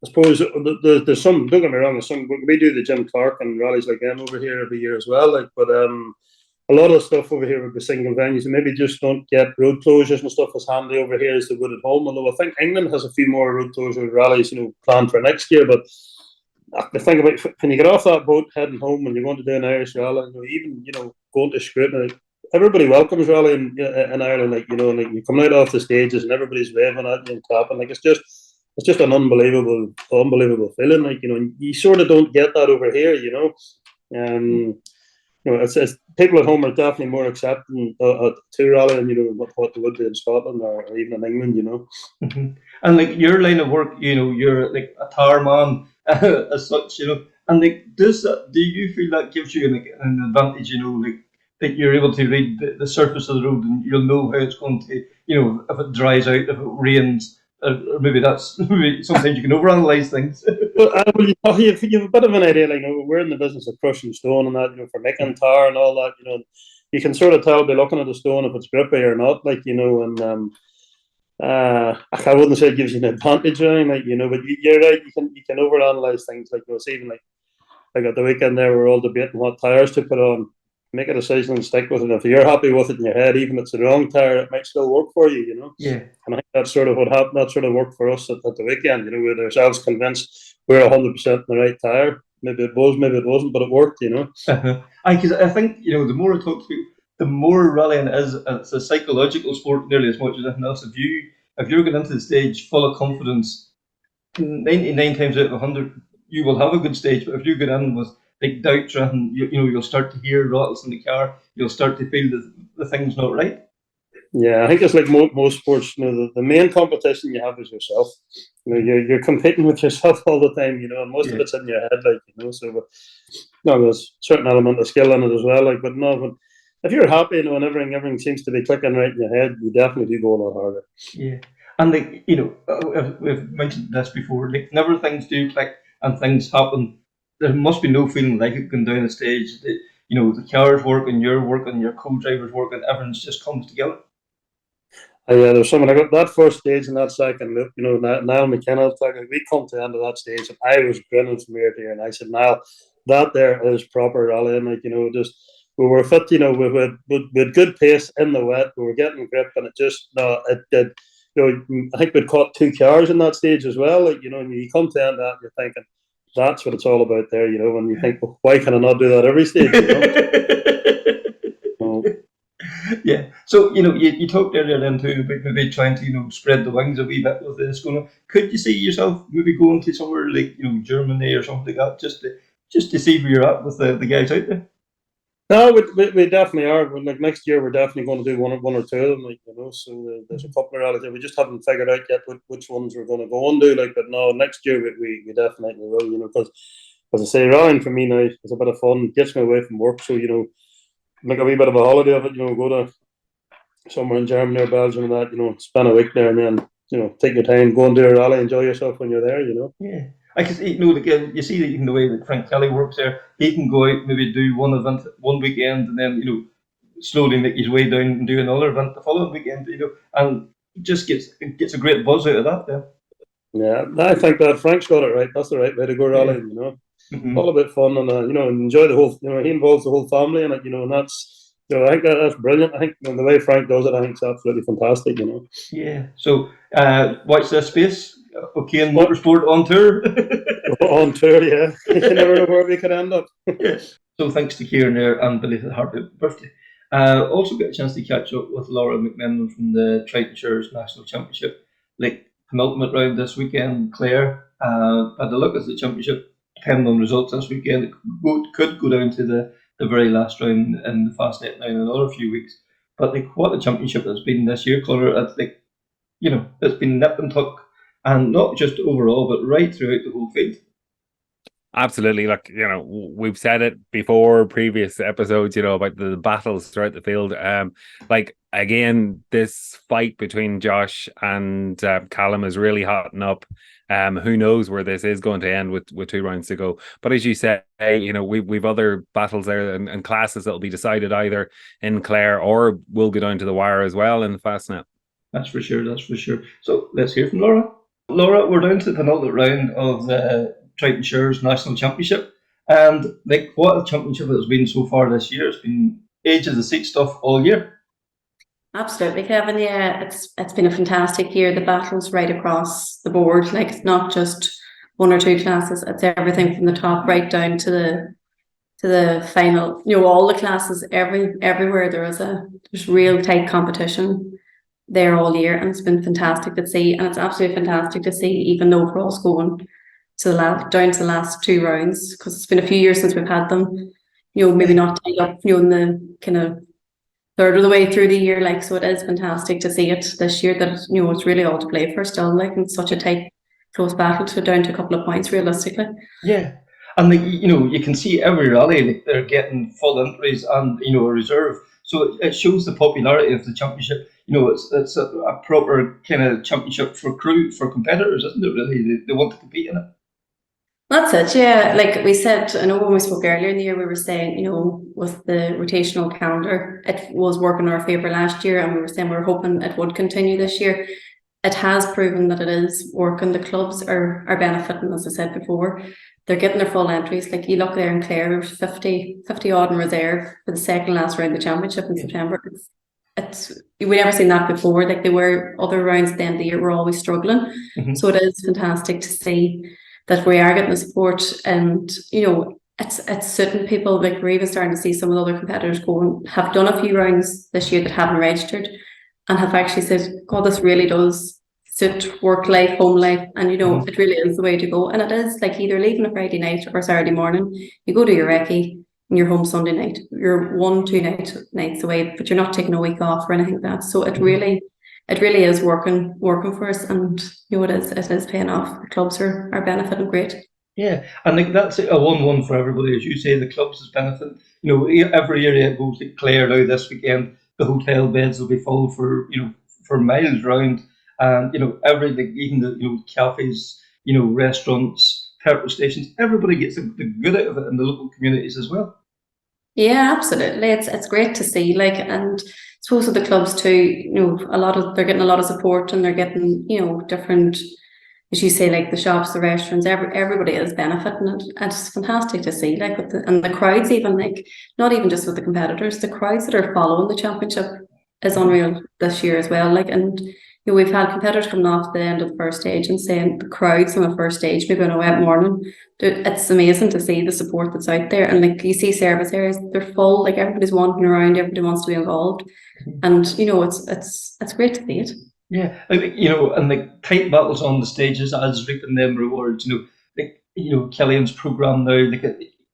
I suppose there's some. Don't get me wrong. There's some. We do the Jim Clark and rallies like them over here every year as well. Like, but a lot of the stuff over here would be single venues, and maybe just don't get road closures and stuff as handy over here as they would at home. Although I think England has a few more road closure rallies, you know, planned for next year. But the thing about when you get off that boat heading home and you're going to do an Irish rally, you know, even, you know, going to Scruton, everybody welcomes rally in Ireland. Like, you know, like, you come out off the stages and everybody's waving at you and clapping. Like, it's just an unbelievable feeling. Like, you know, you sort of don't get that over here. You know, you know, it's people at home are definitely more accepting to rally than, you know, what they would be in Scotland or even in England. You know. Mm-hmm. And like your line of work, you know, you're like a tar man as such, you know. And like, do you feel that gives you like an advantage, you know, like that you're able to read the surface of the road and you'll know how it's going to, you know, if it dries out, if it rains, or maybe that's maybe sometimes you can overanalyze things. Well, you have a bit of an idea. Like, you know, we're in the business of crushing stone and that, you know, for making tar and all that. You know, you can sort of tell by looking at the stone if it's grippy or not. Like, you know, and I wouldn't say it gives you an advantage or anything, like, you know, but you're right. You can overanalyze things. Like, you know, it's even like at the weekend there, we're all debating what tires to put on. Make a decision and stick with it. If you're happy with it in your head, even if it's the wrong tire, it might still work for you. You know. Yeah. And I think that's sort of what happened. That sort of worked for us at the weekend. You know, we were ourselves convinced we're 100% in the right tire. Maybe it was, maybe it wasn't, but it worked. You know. Because I think, you know, the more I talk to people, the more rallying is. It's a psychological sport nearly as much as anything else. If you're going into the stage full of confidence, 99 times out of 100, you will have a good stage. But if you get in with big doubts, and you know, you'll start to hear rattles in the car. You'll start to feel that the thing's not right. Yeah, I think it's like most sports. You know, the main competition you have is yourself. You know, you're competing with yourself all the time. You know, and most of it's in your head. Like, you know, so but no, there's a certain element of skill in it as well. Like, but no, but if you're happy, you know, and everything seems to be clicking right in your head, you definitely do go a lot harder. Yeah, and like, you know, we've mentioned this before. Like, whenever things do click and things happen, there must be no feeling like it going down the stage. That, you know, the car's working, you're working, your co-driver's working, everything's just comes together. Yeah, there's something like that first stage and that second loop. You know, Niall McKenna, we come to the end of that stage, and I was grinning from ear to ear, and I said, Niall, that there is proper rallying. Like, you know, just we were fit. You know, with good pace in the wet. We were getting grip, and it did. You know, I think we'd caught 2 cars in that stage as well. Like, you know, and you come to the end of that, and you're thinking, that's what it's all about there. You know, and you think, well, why can I not do that every stage? You know? Yeah. So, you talked earlier then too about maybe trying to, spread the wings a wee bit with this going on. Could you see yourself maybe going to somewhere like, Germany or something like that, just to see where you're at with the guys out there? No, we definitely are. Like next year, we're definitely going to do one or two of them. Like so there's a couple of rallies there. We just haven't figured out yet which ones we're going to go and do. Like, but no, next year we definitely will. Because as I say, rallying for me now is a bit of fun. Gets me away from work, so like a wee bit of a holiday of it. Go to somewhere in Germany or Belgium and that. Spend a week there and then take your time, go and do a rally, enjoy yourself when you're there. Yeah. I can see, you see that even the way that Frank Kelly works there, he can go out, maybe do one event one weekend, and then slowly make his way down and do another event the following weekend, and just gets a great buzz out of that. Then. Yeah, I think that Frank's got it right. That's the right way to go rallying. Mm-hmm. All a bit fun and enjoy the whole. He involves the whole family in it. And that's. I think that's brilliant. I think the way Frank does it, I think it's absolutely fantastic. Yeah. So watch this space. O'Kane Motorsport on tour. On tour, yeah. You never know where we could end up. Yes. So thanks to Kieran there and belated happy birthday. Also got a chance to catch up with Laura McMenamin from the Tritonshires National Championship, like penultimate round this weekend. Claire had a look at the championship, depending on results this weekend. It could go down to the very last round in the Fast 8 9 in another few weeks. But what the championship has been this year, Connor, it's been nip and tuck. And not just overall, but right throughout the whole field. Absolutely. Like, we've said it before, previous episodes, about the battles throughout the field. Again, this fight between Josh and Callum is really hotting up. Who knows where this is going to end with 2 rounds to go. But as you say, we've other battles there and classes that will be decided either in Clare or will go down to the wire as well in the Fastnet. That's for sure. So let's hear from Laura. Laura, we're down to the penultimate round of the Tritonshires National Championship, and what a championship it has been so far this year. It's been edge of the seat stuff all year. Absolutely, Kevin. Yeah, it's been a fantastic year. The battles right across the board. Like, it's not just one or two classes. It's everything from the top right down to the final. All the classes, everywhere there's real tight competition there all year, and it's been fantastic to see, and it's absolutely fantastic to see, even though we're all going down to the last 2 rounds, because it's been a few years since we've had them, maybe not tied up, in the kind of third of the way through the year, so it is fantastic to see it this year, that it's really all to play for still, and it's such a tight, close battle to down to a couple of points realistically. Yeah, and you can see every rally they're getting full entries and a reserve, so it shows the popularity of the championship. It's a proper kind of championship for competitors, isn't it? Really, they want to compete in it. That's it, yeah. Like we said, I know when we spoke earlier in the year, we were saying, with the rotational calendar, it was working in our favour last year, and we were saying we were hoping it would continue this year. It has proven that it is working. The clubs are benefiting, as I said before. They're getting their full entries. Like, you look there in Clare, there's 50 odd in reserve for the second last round of the championship in September. We never seen that before. Like, there were other rounds at the end of the year, we're always struggling. Mm-hmm. So it is fantastic to see that we are getting the support, and it's suiting people. Like, we're even starting to see some of the other competitors have done a few rounds this year that haven't registered and have actually said, God, this really does suit work life, home life, and mm-hmm. It really is the way to go. And it is like either leaving a Friday night or Saturday morning, you go to your recce and you're home Sunday night. You're 1-2 nights away, but you're not taking a week off or anything like that. So it really is working for us, and it is paying off. The clubs are benefiting great. Yeah, and that's a 1-1 for everybody, as you say. The clubs is benefiting. Every area it goes to Clare now this weekend, the hotel beds will be full for miles round, and everything, even the cafes, restaurants, petrol stations, everybody gets the good out of it in the local communities as well. Yeah, absolutely. It's great to see, and I suppose with the clubs too, they're getting a lot of support, and they're getting, different, as you say, like the shops, the restaurants, everybody is benefiting it. And it's fantastic to see, and the crowds, even, not even just with the competitors, the crowds that are following the championship is unreal this year as well. And you know, we've had competitors coming off the end of the first stage and saying the crowds on the first stage, maybe on a wet morning, it's amazing to see the support that's out there. And like you see service areas, they're full, like everybody's wandering around, everybody wants to be involved. And you know, it's great to see it. Yeah, like, you know, and the tight battles on the stages as reaping them rewards. You know, like, you know, Killian's program now, like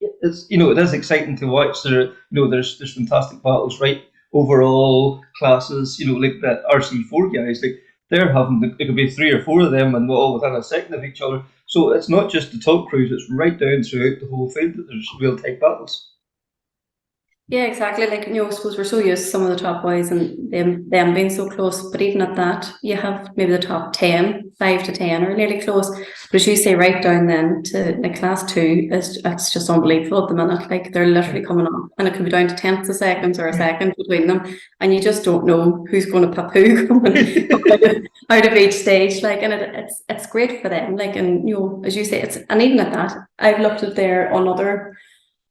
it's, you know, it is exciting to watch. There, you know, there's fantastic battles, right? Overall classes, you know, like the RC4 guys, like they're having, it could be 3 or 4 of them and all within a second of each other. So it's not just the top crews; it's right down throughout the whole field that there's real tight battles. Yeah, exactly. Like, you know, I suppose we're so used to some of the top boys and them being so close, but even at that, you have maybe the top 10, 5 to 10 are nearly close. But as you say, right down then to like class 2, it's just unbelievable at the minute. Like they're literally coming on, and it could be down to tenths of seconds or a second between them, and you just don't know who's going to pop who coming out of each stage. Like, and it's great for them. Like, and you know, as you say, and even at that, I've looked at there on other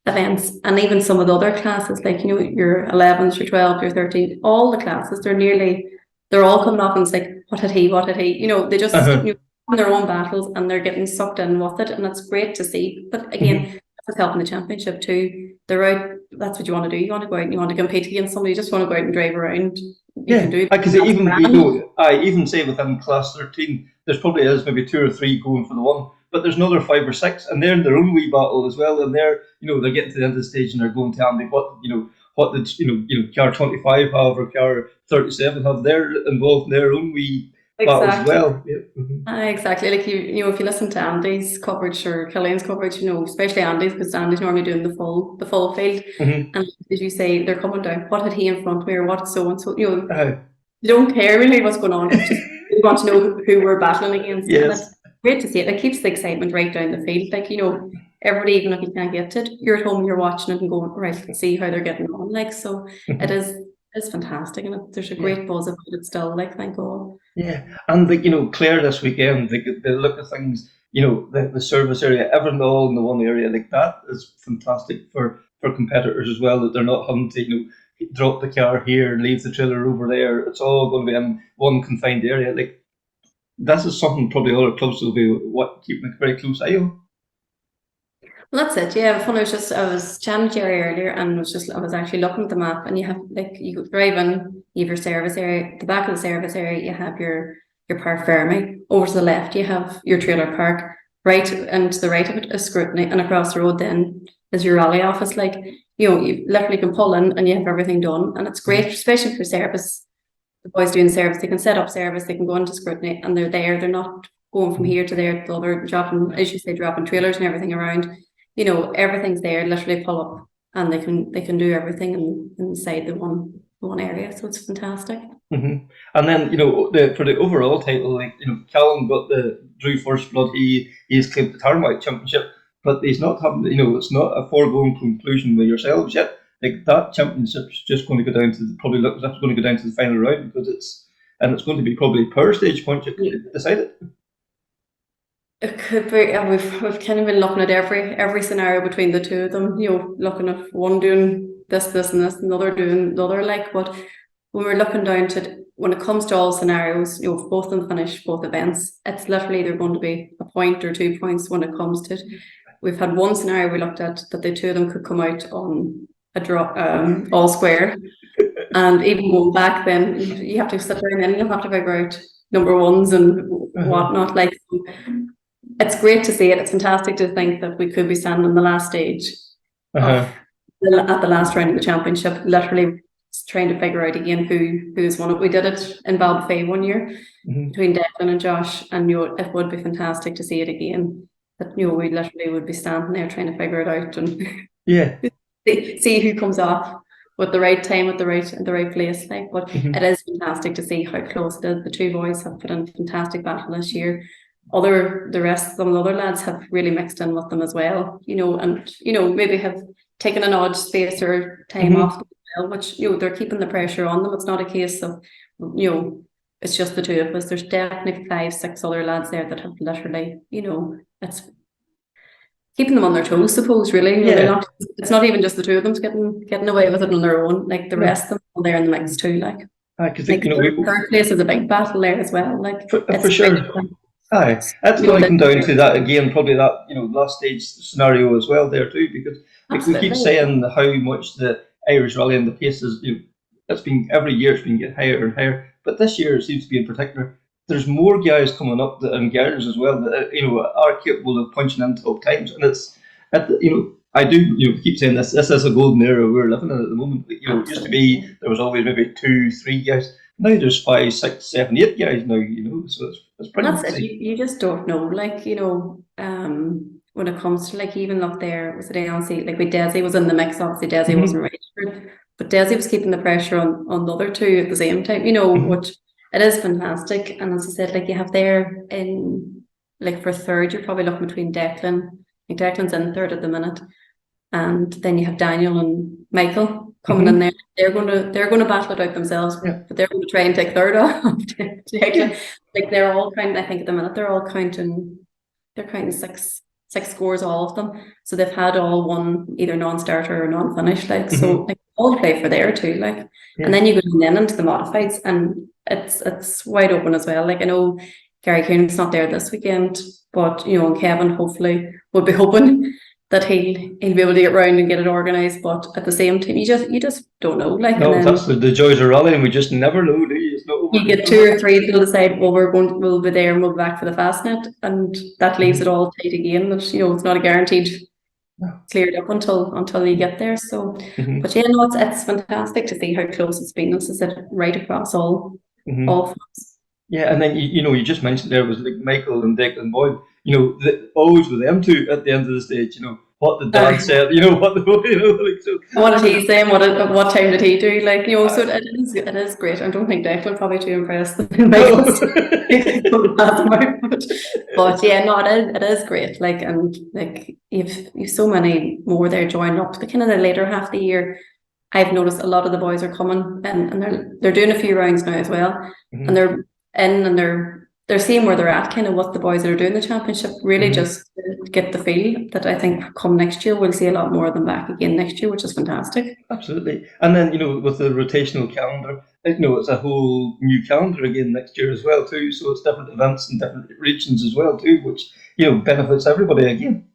events and even some of the other classes, like, you know, your 11s, your 12, your 13, all the classes, they're all coming off and it's like, what had he, you know, they just you know, in their own battles and they're getting sucked in with it, and it's great to see. But again, that's helping the championship too. They're out, that's what you want to do, you want to go out and you want to compete against somebody, you just want to go out and drive around. Because even, you know, I even say within class 13, there's probably is maybe 2 or 3 going for the one, but there's another 5 or 6, and they're in their own wee battle as well, and they're, you know, they're getting to the end of the stage and they're going to Andy, what the you know car 25 have or car 37 have, they're involved in their own wee battle as well. Yeah. Exactly. Like you know, if you listen to Andy's coverage or Killian's coverage, you know, especially Andy's, because Andy's normally doing the full field, and as you say, they're coming down. What had he in front of me, or what so and so? You know, you don't care really what's going on. It's just you want to know who we're battling against. Yes. And it's great to see it. It keeps the excitement right down the field. Like, you know, everybody, even if you can't get to it, you're at home, you're watching it and going, right, let's see how they're getting on. Like, so it's fantastic, and there's a great buzz about it still. Like, thank God. Yeah, and you know, Clare this weekend, they look at things, you know, the service area, everything all in the one area, like that is fantastic for competitors as well, that they're not having to, you know, drop the car here, leave the trailer over there. It's all going to be in one confined area. Like, this is something probably other clubs will be keeping a very close eye on. Well, that's it. Yeah, fun. I was chatting to Jerry earlier, and I was actually looking at the map, and you have, like, you drive in, you have your service area. The back of the service area, you have your park fermi. Over to the left, you have your trailer park. Right, and to the right of it is scrutiny, and across the road then is your rally office. Like, you know, you literally can pull in and you have everything done, and it's great, especially for service. The boys doing service, they can set up service, they can go into scrutiny, and they're there. They're not going from here to there to the other, dropping, as you say, dropping trailers and everything around. You know, everything's there. Literally pull up, and they can do everything inside the one area. So it's fantastic. And then, you know, for the overall title, like, you know, Callum drew first blood. He's claimed the Tarmac Championship, but he's not having, you know, it's not a foregone conclusion with yourselves yet. Like, that championship's just going to go down to that's going to go down to the final round, because it's going to be probably per stage point decided. It could be, and we've kind of been looking at every scenario between the two of them. You know, looking at one doing this, and this, another doing the other. Like, but when we're looking down to it, when it comes to all scenarios, you know, if both of them finish both events, it's literally they're going to be a point or 2 points when it comes to it. We've had one scenario we looked at that the two of them could come out on a draw, all square, and even going back, then you have to sit down and you have to figure out number ones and whatnot. Like, it's great to see it. It's fantastic to think that we could be standing on the last stage at the last round of the championship, literally trying to figure out again who's won it. We did it in Balbafay one year between Declan and Josh, and you know, it would be fantastic to see it again. That, you know, we literally would be standing there trying to figure it out and see who comes off with the right time at the right place. Like, but it is fantastic to see how close it is. The two boys have put in a fantastic battle this year. The rest of them, the other lads, have really mixed in with them as well. You know, and you know, maybe have taken an odd space or time off them as well, which, you know, they're keeping the pressure on them. It's not a case of, you know, it's just the two of us. There's definitely 5, 6 other lads there that have literally, you know, it's keeping them on their toes, suppose, really. You know, it's not even just the two of them getting away with it on their own. Like, the rest of them are there in the mix too. Like, Because Like third place is a big battle there as well. Like for sure. Aye, that's going to come down to that again. Probably that last stage scenario as well there too, because like we keep saying how much the Irish Rally and the pace is. It's been every year it's been getting higher and higher, but this year it seems to be in particular. There's more guys coming up and girls as well that are capable of punching in top times, and it's I do keep saying this is a golden era we're living in at the moment. It used to be there was always maybe 2-3 guys. Now there's 5, 6, 7, 8 guys now. So it's pretty. That's it. You just don't know. Like when it comes to like even up there was it ANC like with Desi was in the mix. Obviously Desi wasn't registered, but Desi was keeping the pressure on the other two at the same time. Which it is fantastic. And as I said, like you have there in like for third, you're probably looking between Declan. Like Declan's in third at the minute. And then you have Daniel and Michael coming in there. They're going to battle it out themselves, but they're going to try and take third off. Like they're all counting. I think at the minute they're all counting. They're counting six scores, all of them. So they've had all one either non-starter or non-finish. Like so, like all play for there too. Like, and then you go in into the modifieds, and it's wide open as well. Like I know Gary Kieran's not there this weekend, but and Kevin hopefully would be hoping that he'll be able to get round and get it organised, but at the same time, you just don't know. Like, no, and that's the joys of rallying. We just never know, do you? You get 2 or 3 people decide, well, we'll be there and we'll be back for the Fastnet, and that leaves it all tight again. That it's not a guaranteed cleared up until you get there. So, but yeah, no, it's fantastic to see how close it's been. As I said, right across all fronts. Yeah, and then you just mentioned there was like Michael and Declan Boyd. Always with them two at the end of the stage. What the dad said. What so. What did he say? What time did he do? Like so it is great. I don't think Declan probably too impressed with Michael. But yeah, no, it is great. Like and like you've so many more there joining up. The kind of the later half of the year, I've noticed a lot of the boys are coming and they're doing a few rounds now as well, and they're in and they're seeing where they're at, kind of what the boys that are doing the championship, really just to get the feel that I think come next year we'll see a lot more of them back again next year, which is fantastic. Absolutely. And then with the rotational calendar, it's a whole new calendar again next year as well too, so it's different events in different regions as well too, which benefits everybody again.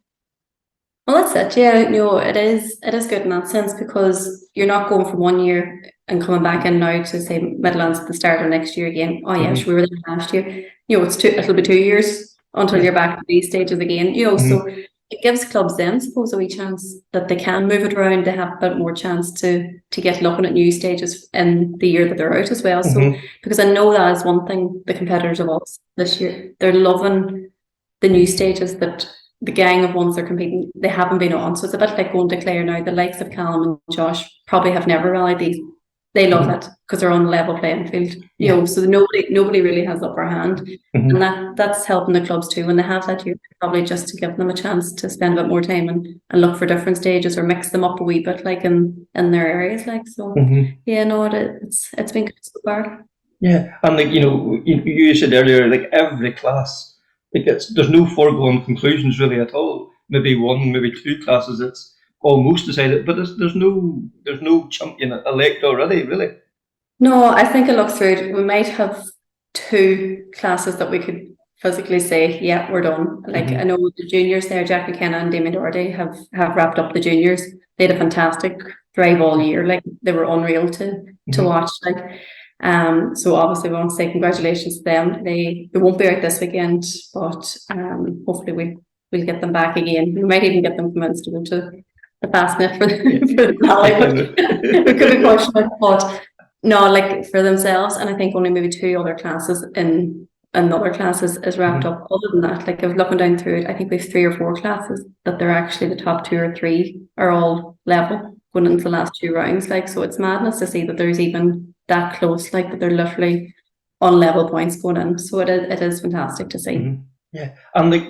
Well, that's it. Yeah, it is good in that sense, because you're not going from one year and coming back in now to say Midlands at the start of next year again. Oh yeah, we were there last year. It'll be 2 years until you're back to these stages again. So it gives clubs then, suppose, a wee chance that they can move it around. They have a bit more chance to get looking at new stages in the year that they're out as well. So because I know that is one thing the competitors have also this year. They're loving the new stages that the gang of ones they're competing, they haven't been on. So it's a bit like going to Clare now. The likes of Callum and Josh probably have never rallied these. They love it because they're on a level playing field. So nobody really has the upper hand. And that's helping the clubs too. When they have that year, probably just to give them a chance to spend a bit more time and look for different stages or mix them up a wee bit, like in their areas. Like so. Yeah, no, it's been good so far. Yeah, and like you said earlier, like every class, there's no foregone conclusions really at all. Maybe 1, maybe 2 classes it's almost decided, but there's no champion elect already, really. No, I think it looks through it. We might have 2 classes that we could physically say, yeah, we're done. Like I know the juniors there, Jack McKenna and Damien Doherty have wrapped up the juniors. They had a fantastic drive all year. Like they were unreal to watch. Like so obviously we want to say congratulations to them. They won't be out this weekend, but hopefully we'll get them back again. We might even get them convinced to go to the Fastnet for the rally, it could be pushing, but no, like for themselves. And I think only maybe 2 other classes in another classes is wrapped up. Other than that, like I was looking down through it, I think we have 3 or 4 classes that they're actually the top 2 or 3 are all level going into the last 2 rounds. Like so, it's madness to see that there's even that close, like that they're literally on level points going in. So it is fantastic to see. Yeah, and like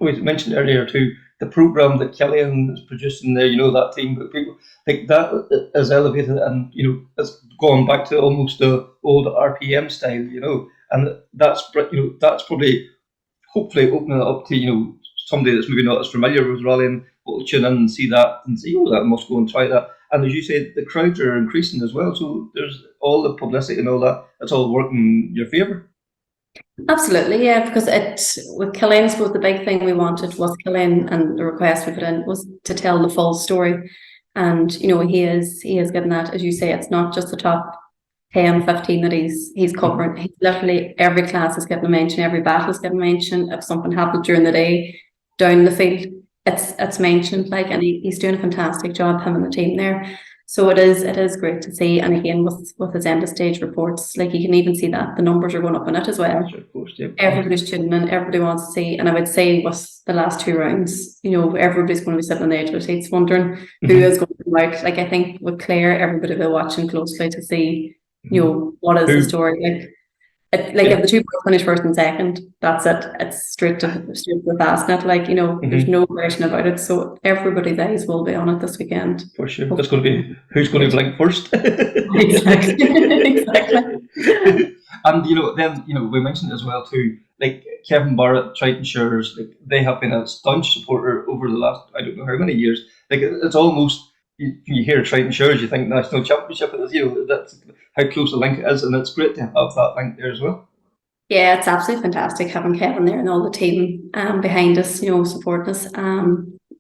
we mentioned earlier too, the program that Killian is producing there, that team, but people like that is elevated and it's gone back to almost the old RPM style, and that's probably hopefully opening it up to somebody that's maybe not as familiar with rallying will tune in and see that and say, oh, that must go and try that. and as you say, the crowds are increasing as well. So there's all the publicity and all that. It's all working in your favour. Absolutely, yeah, because with Kieran, I suppose the big thing we wanted was Kieran, and the request we put in was to tell the full story. And he is getting that, as you say, it's not just the top 10, 15 that he's covering. He's literally every class is getting a mention, every battle is getting mentioned. If something happened during the day down the field, it's mentioned, and he's doing a fantastic job, him and the team there. So it is great to see, and again with his end of stage reports, you can even see that the numbers are going up in it as well. Of course, yeah. Everybody's tuning in, everybody wants to see, and I would say with the last 2 rounds, everybody's going to be sitting on the edge of their seats wondering who is going to come out. I think with Claire, everybody will be watching closely to see, what is the story. If the 2 boys finish first and second, that's it. It's straight to the fastnet. There's no question about it. So everybody's eyes will be on it this weekend. For sure. That's going to be who's going to blink first. Exactly. And then we mentioned as well too, Kevin Barrett, Triton Shares, they have been a staunch supporter over the last I don't know how many years. It's almost you hear Triton Shares, you think national championship, and that's how close the link is, and it's great to have that link there as well. Yeah, it's absolutely fantastic having Kevin there and all the team behind us, supporting us.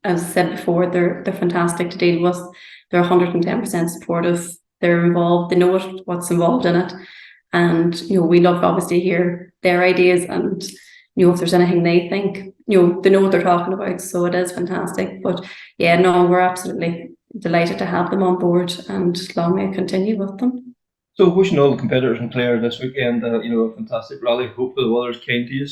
As I said before, they're fantastic to deal with. They're 110% supportive. They're involved. They know what's involved in it, and we love obviously to hear their ideas and if there's anything they think, they know what they're talking about. So it is fantastic. But yeah, no, we're absolutely delighted to have them on board, and long may it continue with them. So wishing all the competitors in Clare this weekend, a fantastic rally. Hopefully the weather's kind to you.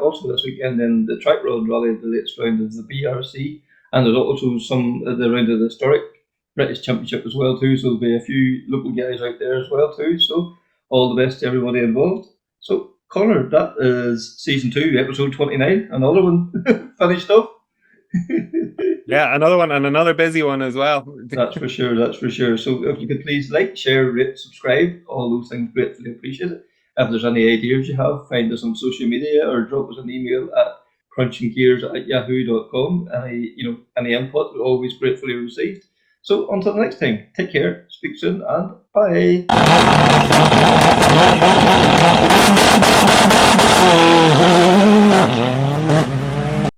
Also this weekend, then the Track Road Rally, the latest round is the BRC, and there's also the round of the historic British Championship as well too. So there'll be a few local guys out there as well too. So all the best to everybody involved. So Connor, that is season 2, episode 29. Another one finished off. Yeah, another one, and another busy one as well. That's for sure. So if you could please share, rate, subscribe, all those things, gratefully appreciated. If there's any ideas you have, find us on social media or drop us an email at crunchinggears@yahoo.com. Any input, always gratefully received. So until next time, take care, speak soon, and bye.